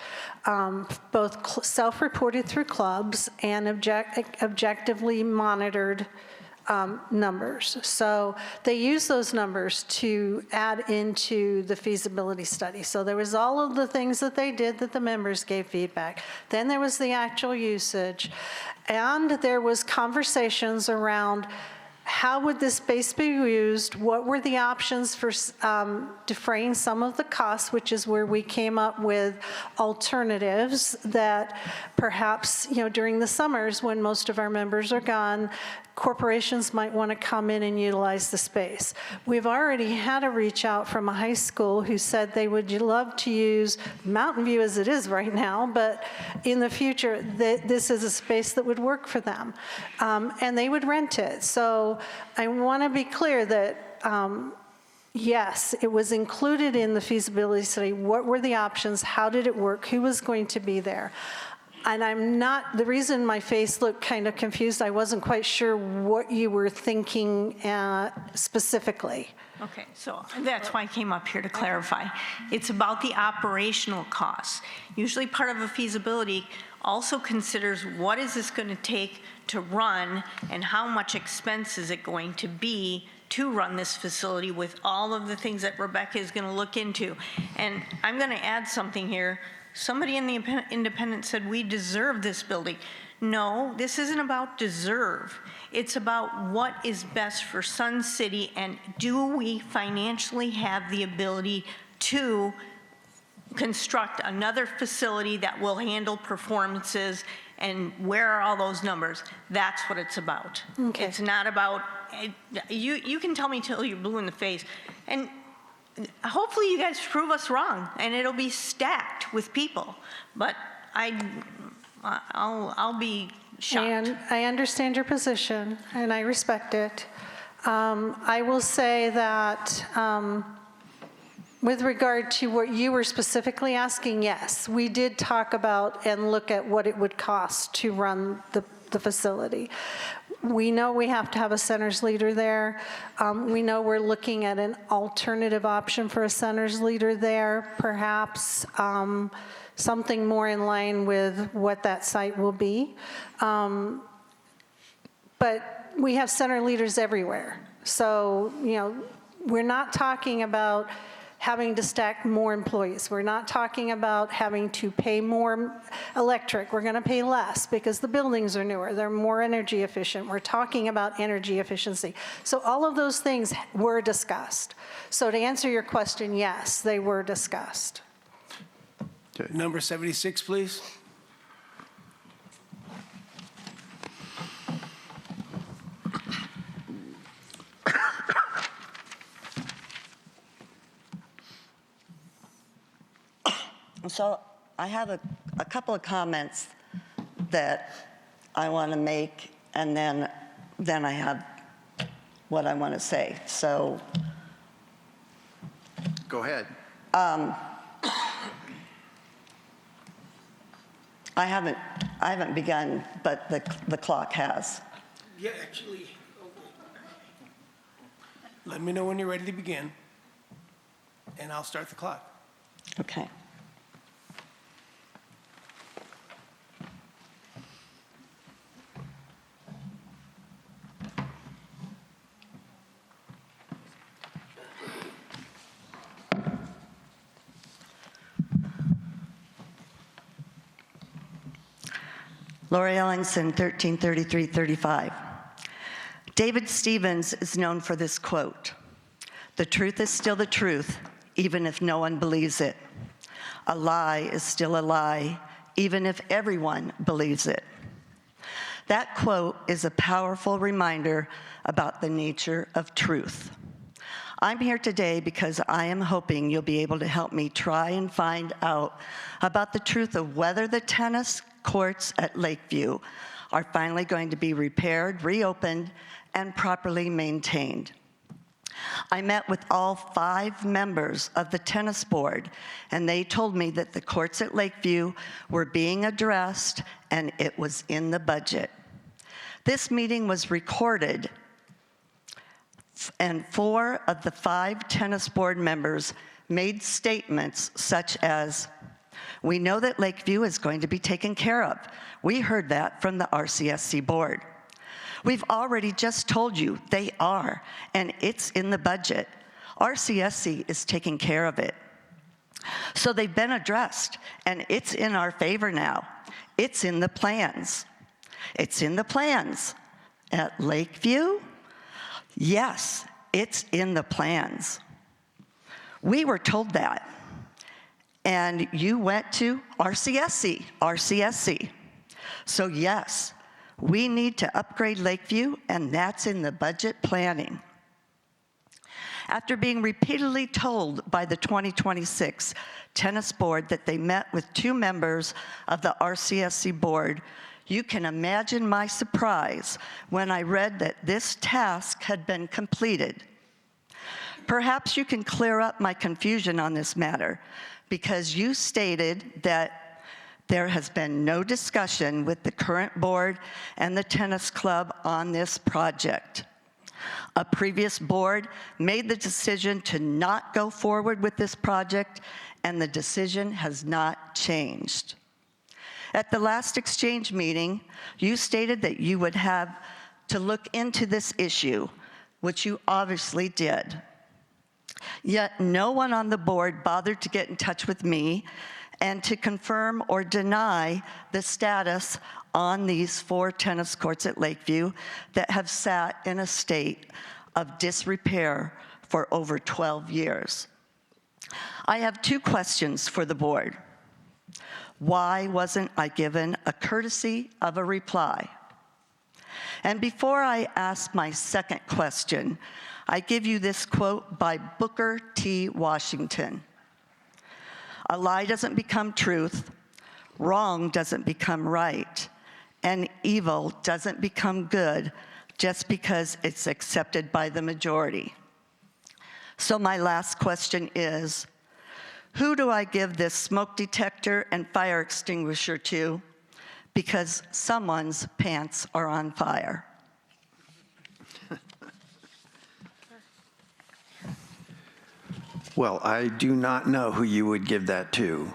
both self-reported through clubs and objectively monitored numbers. So they use those numbers to add into the feasibility study. So there was all of the things that they did that the members gave feedback. Then there was the actual usage. And there was conversations around how would this space be used? What were the options for defraying some of the costs, which is where we came up with alternatives that perhaps, during the summers when most of our members are gone, corporations might want to come in and utilize the space. We've already had a reach out from a high school who said they would love to use Mountain View as it is right now, but in the future, this is a space that would work for them. And they would rent it. So I want to be clear that yes, it was included in the feasibility study. What were the options? How did it work? Who was going to be there? And I'm not, the reason my face looked kind of confused, I wasn't quite sure what you were thinking specifically. Okay, so that's why I came up here to clarify. It's about the operational costs. Usually part of a feasibility also considers what is this going to take to run and how much expense is it going to be to run this facility with all of the things that Rebecca is going to look into. And I'm going to add something here. Somebody in the independent said we deserve this building. No, this isn't about deserve. It's about what is best for Sun City, and do we financially have the ability to construct another facility that will handle performances, and where are all those numbers? That's what it's about. Okay. It's not about, you can tell me till you're blue in the face, and hopefully you guys prove us wrong and it'll be stacked with people, but I'll be shocked. And I understand your position and I respect it. I will say that with regard to what you were specifically asking, yes, we did talk about and look at what it would cost to run the facility. We know we have to have a centers leader there. We know we're looking at an alternative option for a centers leader there, perhaps something more in line with what that site will be. But we have center leaders everywhere. So, we're not talking about having to stack more employees. We're not talking about having to pay more electric. We're going to pay less because the buildings are newer. They're more energy efficient. We're talking about energy efficiency. So all of those things were discussed. So to answer your question, yes, they were discussed. Okay. Number 76, please. So I have a couple of comments that I want to make, and then I have what I want to say. So go ahead. I haven't begun, but the clock has. Yeah, actually, let me know when you're ready to begin, and I'll start the clock. Okay. Lori Ellingson, 1333-35. David Stevens is known for this quote: "The truth is still the truth, even if no one believes it. A lie is still a lie, even if everyone believes it." That quote is a powerful reminder about the nature of truth. I'm here today because I am hoping you'll be able to help me try and find out about the truth of whether the tennis courts at Lakeview are finally going to be repaired, reopened, and properly maintained. I met with all 5 members of the tennis board, and they told me that the courts at Lakeview were being addressed and it was in the budget. This meeting was recorded, and 4 of the 5 tennis board members made statements such as, "We know that Lakeview is going to be taken care of. We heard that from the RCSC board. We've already just told you they are, and it's in the budget. RCSC is taking care of it. So they've been addressed, and it's in our favor now. It's in the plans." It's in the plans. At Lakeview? Yes, it's in the plans. We were told that. And you went to RCSC. So yes, we need to upgrade Lakeview, and that's in the budget planning. After being repeatedly told by the 2026 tennis board that they met with 2 members of the RCSC board, you can imagine my surprise when I read that this task had been completed. Perhaps you can clear up my confusion on this matter, because you stated that there has been no discussion with the current board and the tennis club on this project. A previous board made the decision to not go forward with this project, and the decision has not changed. At the last exchange meeting, you stated that you would have to look into this issue, which you obviously did. Yet no one on the board bothered to get in touch with me and to confirm or deny the status on these 4 tennis courts at Lakeview that have sat in a state of disrepair for over 12 years. I have 2 questions for the board. Why wasn't I given a courtesy of a reply? And before I ask my second question, I give you this quote by Booker T. Washington. "A lie doesn't become truth, wrong doesn't become right, and evil doesn't become good just because it's accepted by the majority." So my last question is, who do I give this smoke detector and fire extinguisher to? Because someone's pants are on fire. Well, I do not know who you would give that to.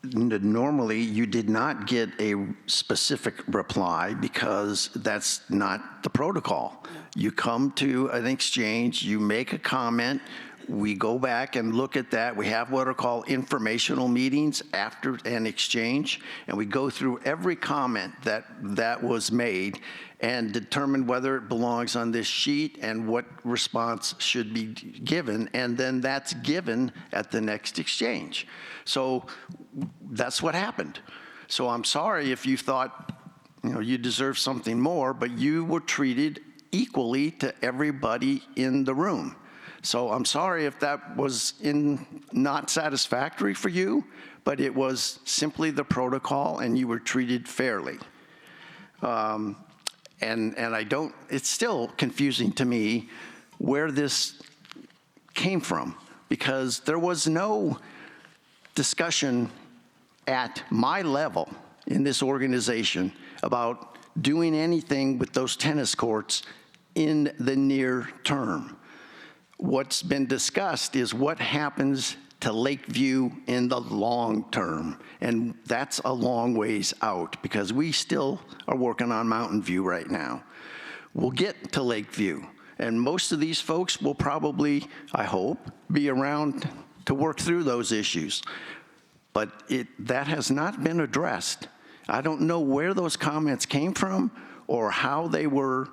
Normally, you did not get a specific reply because that's not the protocol. You come to an exchange, you make a comment, we go back and look at that. We have what are called informational meetings after an exchange, and we go through every comment that was made and determine whether it belongs on this sheet and what response should be given, and then that's given at the next exchange. So that's what happened. So I'm sorry if you thought, you deserve something more, but you were treated equally to everybody in the room. So I'm sorry if that was not satisfactory for you, but it was simply the protocol and you were treated fairly. And it's still confusing to me where this came from, because there was no discussion at my level in this organization about doing anything with those tennis courts in the near term. What's been discussed is what happens to Lakeview in the long term, and that's a long ways out because we still are working on Mountain View right now. We'll get to Lakeview, and most of these folks will probably, I hope, be around to work through those issues. But that has not been addressed. I don't know where those comments came from or how they were.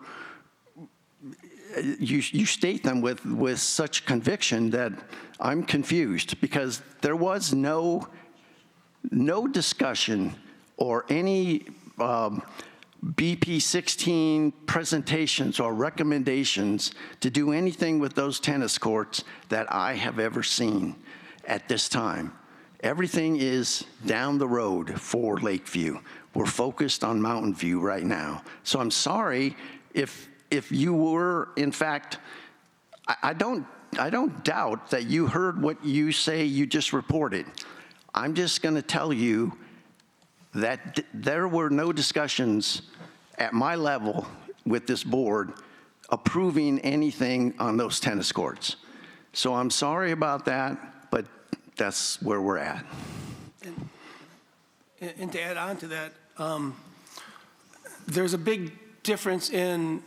You state them with such conviction that I'm confused, because there was no discussion or any BP 16 presentations or recommendations to do anything with those tennis courts that I have ever seen at this time. Everything is down the road for Lakeview. We're focused on Mountain View right now. So I'm sorry if you were, in fact, I don't doubt that you heard what you say you just reported. I'm just going to tell you that there were no discussions at my level with this board approving anything on those tennis courts. So I'm sorry about that, but that's where we're at. And to add on to that, there's a big difference in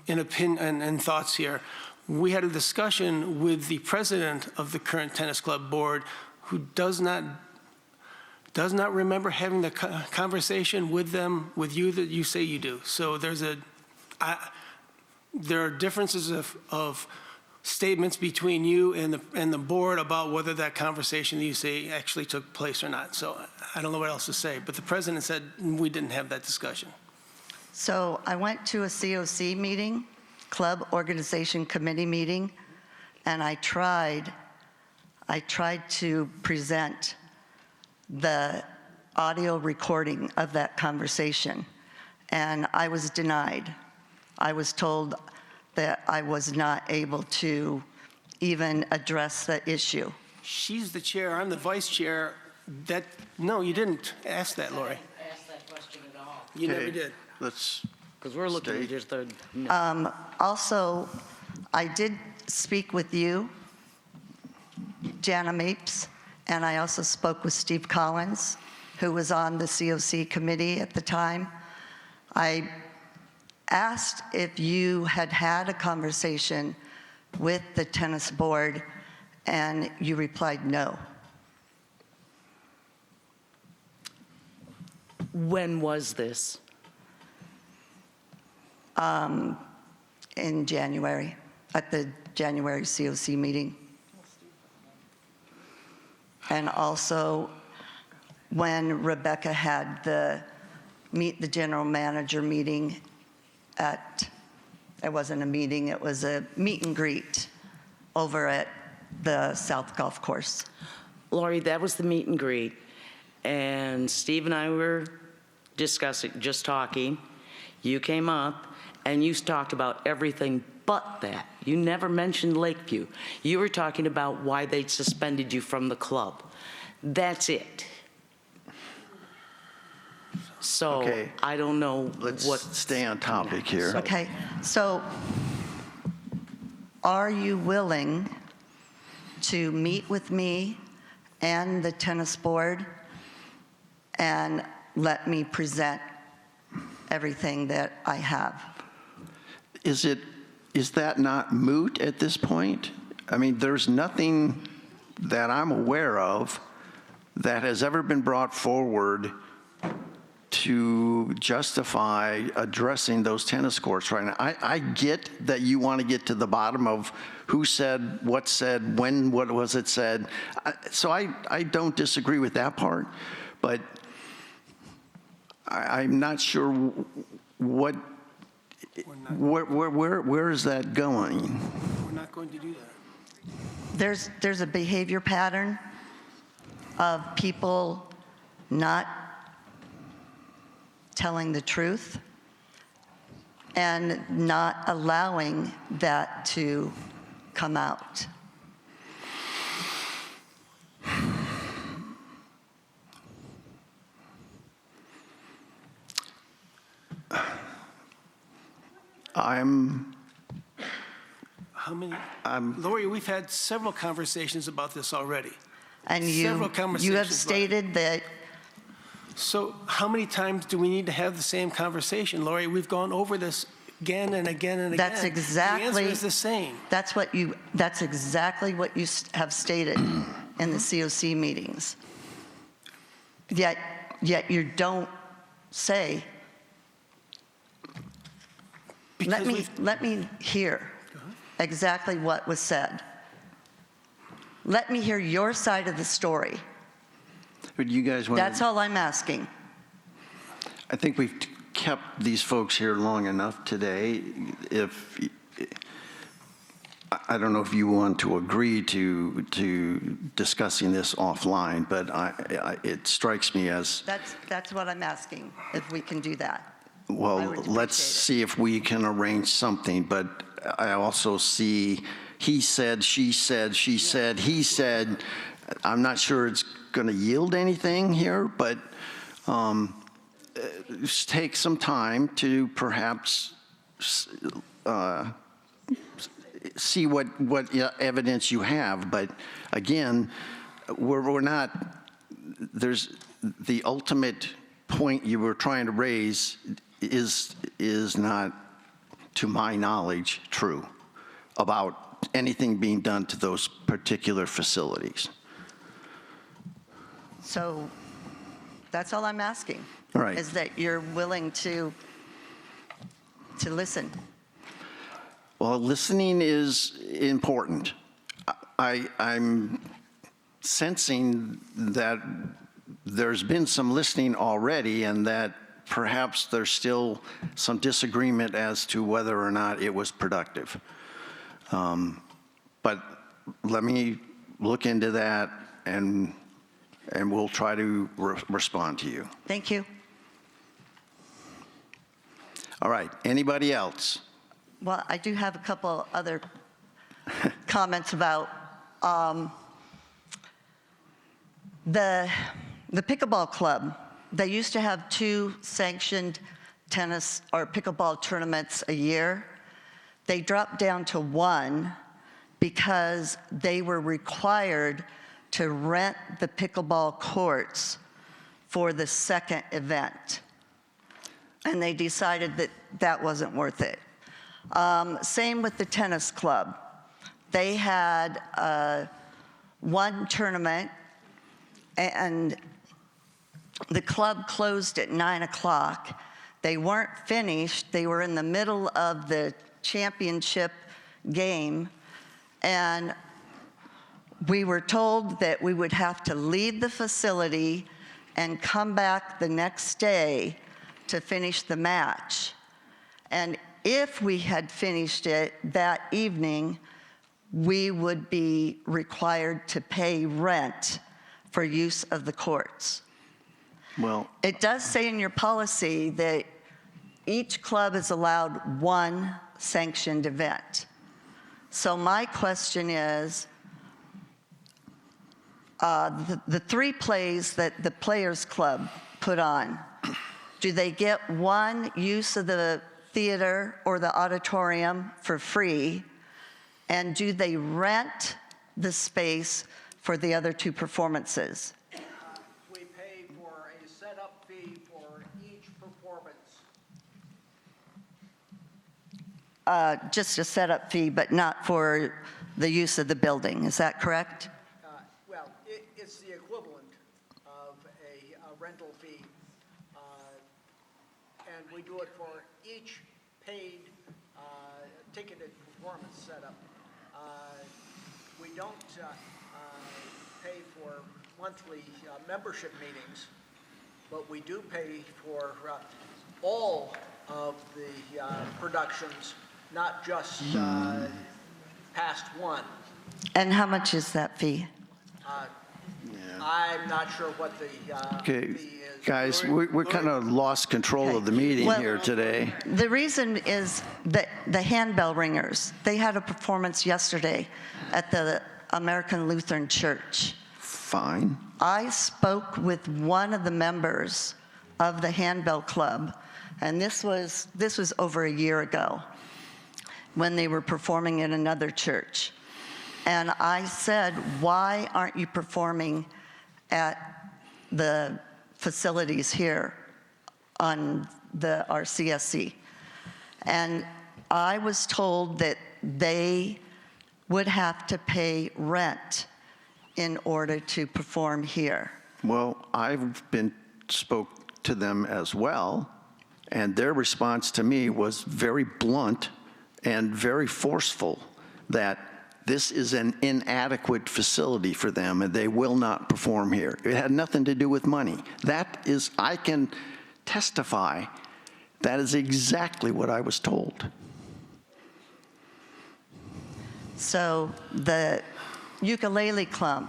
opinion and thoughts here. We had a discussion with the president of the current tennis club board, who does not remember having the conversation with them, with you, that you say you do. So there are differences of statements between you and the board about whether that conversation that you say actually took place or not. So I don't know what else to say, but the president said we didn't have that discussion. So I went to a COC meeting, Club Organization Committee meeting, and I tried to present the audio recording of that conversation, and I was denied. I was told that I was not able to even address the issue. She's the chair, I'm the vice chair. No, you didn't ask that, Lori. Ask that question at all. You never did. Let's. Because we're looking at just the. Also, I did speak with you, Jana Mapes, and I also spoke with Steve Collins, who was on the COC committee at the time. I asked if you had had a conversation with the tennis board, and you replied no. When was this? In January, at the January COC meeting. And also when Rebecca had the Meet the General Manager meeting it wasn't a meeting, it was a meet and greet over at the South Golf Course. Lori, that was the meet and greet. And Steve and I were discussing, just talking. You came up and you talked about everything but that. You never mentioned Lakeview. You were talking about why they suspended you from the club. That's it. So Okay. I don't know Let's what. stay on topic here. Okay, so are you willing to meet with me and the tennis board and let me present everything that I have? Is that not moot at this point? I mean, there's nothing that I'm aware of that has ever been brought forward to justify addressing those tennis courts right now. I get that you want to get to the bottom of who said, when, what was it said. So I don't disagree with that part, but I'm not sure where is that going? We're not going to do that. There's a behavior pattern of people not telling the truth and not allowing that to come out. Lori, we've had several conversations about this already. And Several you conversations have about it. stated that. So how many times do we need to have the same conversation, Lori? We've gone over this again and again and again. That's exactly. The answer is the same. That's exactly what you have stated in the COC meetings. Yet you don't say. Let me hear exactly what was said. Let me hear your side of the story. Would you guys want That's all I'm asking. I think we've kept these folks here long enough today. I don't know if you want to agree to discussing this offline, but it strikes me as, That's what I'm asking, if we can do that. well, I would let's appreciate it. see if we can arrange something, but I also see he said, she said, she said, he said. I'm not sure it's going to yield anything here, but take some time to perhaps see what evidence you have. But again, we're not, there's the ultimate point you were trying to raise is not, to my knowledge, true about anything being done to those particular facilities. So that's all I'm asking. All right. Is that you're willing to listen. Well, listening is important. I'm sensing that there's been some listening already and that perhaps there's still some disagreement as to whether or not it was productive. But let me look into that and we'll try to respond to you. Thank you. All right, anybody else? Well, I do have a couple other comments about the pickleball club. They used to have 2 sanctioned tennis or pickleball tournaments a year. They dropped down to 1 because they were required to rent the pickleball courts for the second event. And they decided that that wasn't worth it. Same with the tennis club. They had 1 tournament, and the club closed at 9 o'clock. They weren't finished. They were in the middle of the championship game, and we were told that we would have to leave the facility and come back the next day to finish the match. And if we had finished it that evening, we would be required to pay rent for use of the courts. Well, it does say in your policy that each club is allowed 1 sanctioned event. So my question is, the 3 plays that the Players Club put on, do they get 1 use of the theater or the auditorium for free? And do they rent the space for the other 2 performances? We pay for a setup fee for each performance. Just a setup fee, but not for the use of the building. Is that correct? Well, it's the equivalent of a rental fee. And we do it for each paid ticketed performance setup. We don't pay for monthly membership meetings, but we do pay for all of the productions, not just past 1. And how much is that fee? I'm not sure what the okay, fee is. guys, we're kind of lost control of the meeting Well, here today. The reason is that the handbell ringers, they had a performance yesterday at the American Lutheran Church. Fine. I spoke with one of the members of the handbell club, and this was over a year ago when they were performing in another church. And I said, why aren't you performing at the facilities here on the RCSC? And I was told that they would have to pay rent in order to perform here. Well, I've spoke to them as well, and their response to me was very blunt and very forceful that this is an inadequate facility for them and they will not perform here. It had nothing to do with money. That is, I can testify, that is exactly what I was told. So the ukulele club,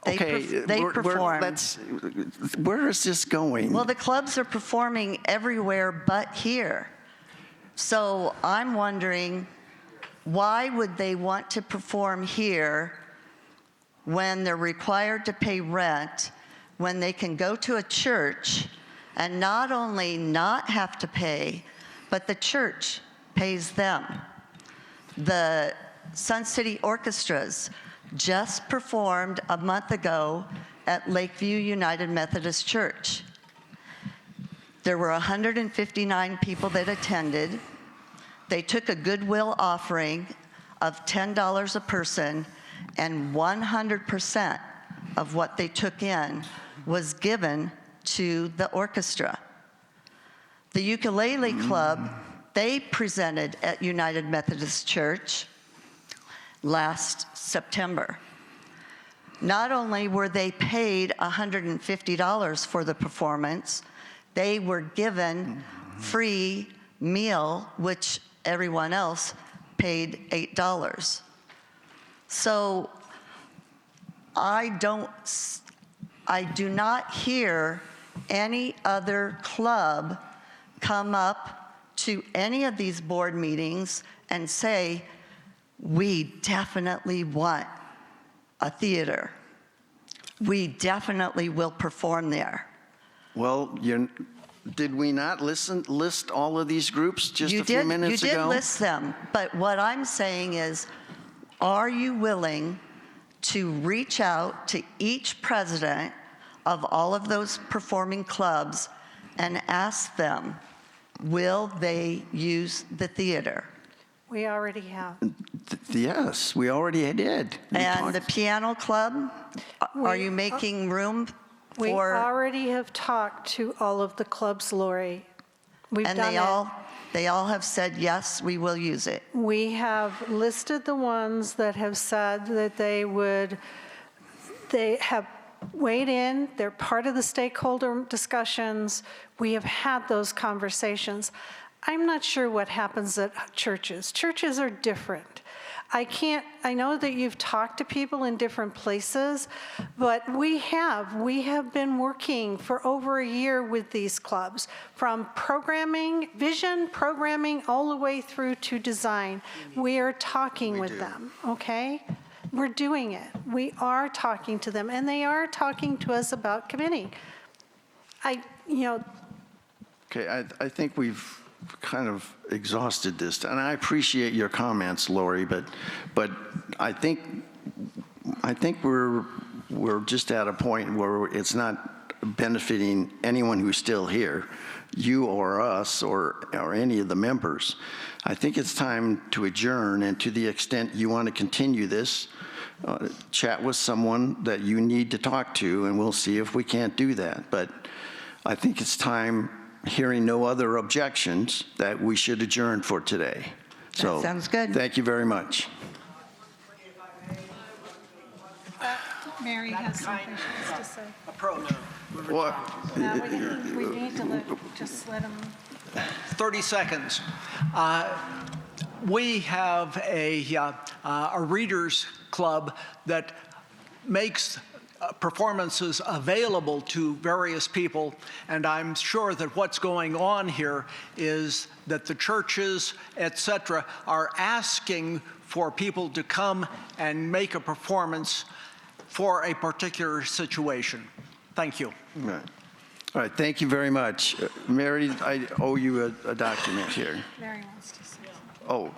they perform. Where is this going? Well, the clubs are performing everywhere but here. So I'm wondering, why would they want to perform here when they're required to pay rent, when they can go to a church and not only not have to pay, but the church pays them? The Sun City Orchestras just performed a month ago at Lakeview United Methodist Church. There were 159 people that attended. They took a goodwill offering of $10 a person, and 100% of what they took in was given to the orchestra. The ukulele club, they presented at United Methodist Church last September. Not only were they paid $150 for the performance, they were given free meal, which everyone else paid $8. So I do not hear any other club come up to any of these board meetings and say, we definitely want a theater. We definitely will perform there. Well, did we not list all of these groups just a few minutes ago? You did list them, but what I'm saying is, are you willing to reach out to each president of all of those performing clubs and ask them, will they use the theater? We already have. Yes, we already did. And the piano club, are you making room We for? already have talked to all of the clubs, Lori. We've And done they all have said, yes, we will use it. We have listed the ones that have said that they have weighed in, they're part of the stakeholder discussions. We have had those conversations. I'm not sure what happens at churches. Churches are different. I know that you've talked to people in different places, but we have been working for over a year with these clubs, from programming, vision programming, all the way through to design. We are talking with them, okay? We're doing it. We are talking to them, and they are talking to us about committing. Okay, I think we've kind of exhausted this, and I appreciate your comments, Lori, but I think we're just at a point where it's not benefiting anyone who's still here, you or us or any of the members. I think it's time to adjourn, and to the extent you want to continue this, chat with someone that you need to talk to, and we'll see if we can't do that. But I think it's time, hearing no other objections, that we should adjourn for today. So, That sounds good. Thank you very much. Mary has something she wants to say. Approach. We need to just let them. 30 seconds. We have a readers club that makes performances available to various people, and I'm sure that what's going on here is that the churches, etc., are asking for people to come and make a performance for a particular situation. Thank you. All right, thank you very much. Mary, I owe you a document here. Mary wants to say something. Oh.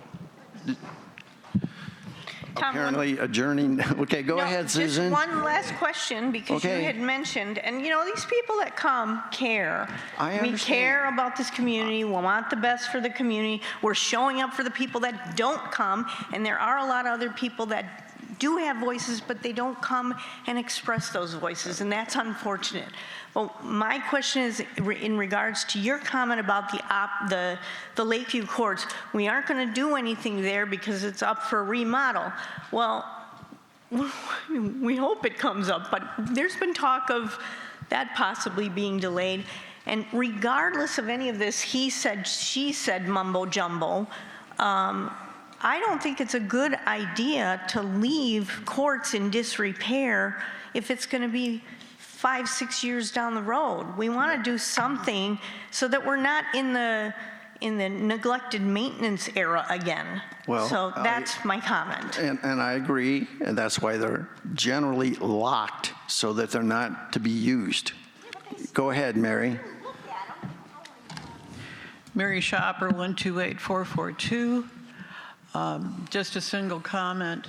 Tom, Apparently adjourning. Okay, go ahead, Susan. Just one last question, because Okay. you had mentioned, and these people that come care. I We understand. care about this community. We want the best for the community. We're showing up for the people that don't come, and there are a lot of other people that do have voices, but they don't come and express those voices, and that's unfortunate. Well, my question is in regards to your comment about the Lakeview courts. We aren't going to do anything there because it's up for remodel. Well, we hope it comes up, but there's been talk of that possibly being delayed. And regardless of any of this he said, she said mumbo jumbo, I don't think it's a good idea to leave courts in disrepair if it's going to be 5, 6 years down the road. We want to do something so that we're not in the neglected maintenance era again. Well, so that's my comment. And I agree, and that's why they're generally locked so that they're not to be used. Go ahead, Mary. Mary Shopper, 128442. Just a single comment.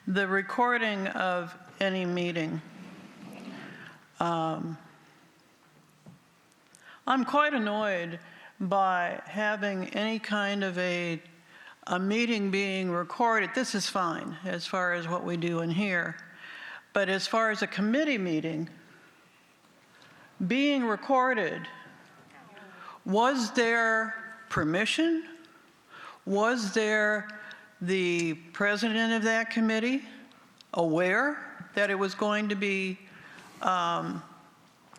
The recording of any meeting. I'm quite annoyed by having any kind of a meeting being recorded. This is fine as far as what we do in here. But as far as a committee meeting being recorded, was there permission? Was there the president of that committee aware that it was going to be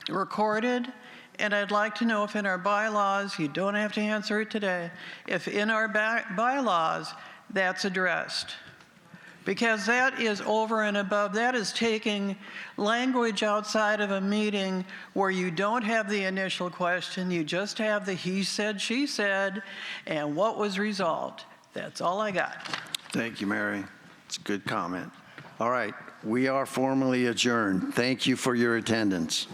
recorded? And I'd like to know if in our bylaws, you don't have to answer it today, if in our bylaws that's addressed. Because that is over and above, that is taking language outside of a meeting where you don't have the initial question, you just have the he said, she said, and what was resolved. That's all I got. Thank you, Mary. It's a good comment. All right, we are formally adjourned. Thank you for your attendance.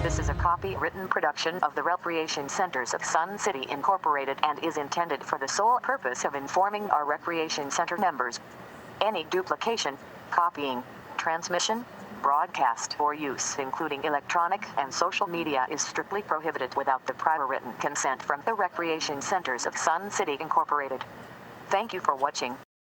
This is a copywritten production of the Recreation Centers of Sun City Incorporated and is intended for the sole purpose of informing our Recreation Center members. Any duplication, copying, transmission, broadcast, or use, including electronic and social media, is strictly prohibited without the prior written consent from the Recreation Centers of Sun City Incorporated. Thank you for watching.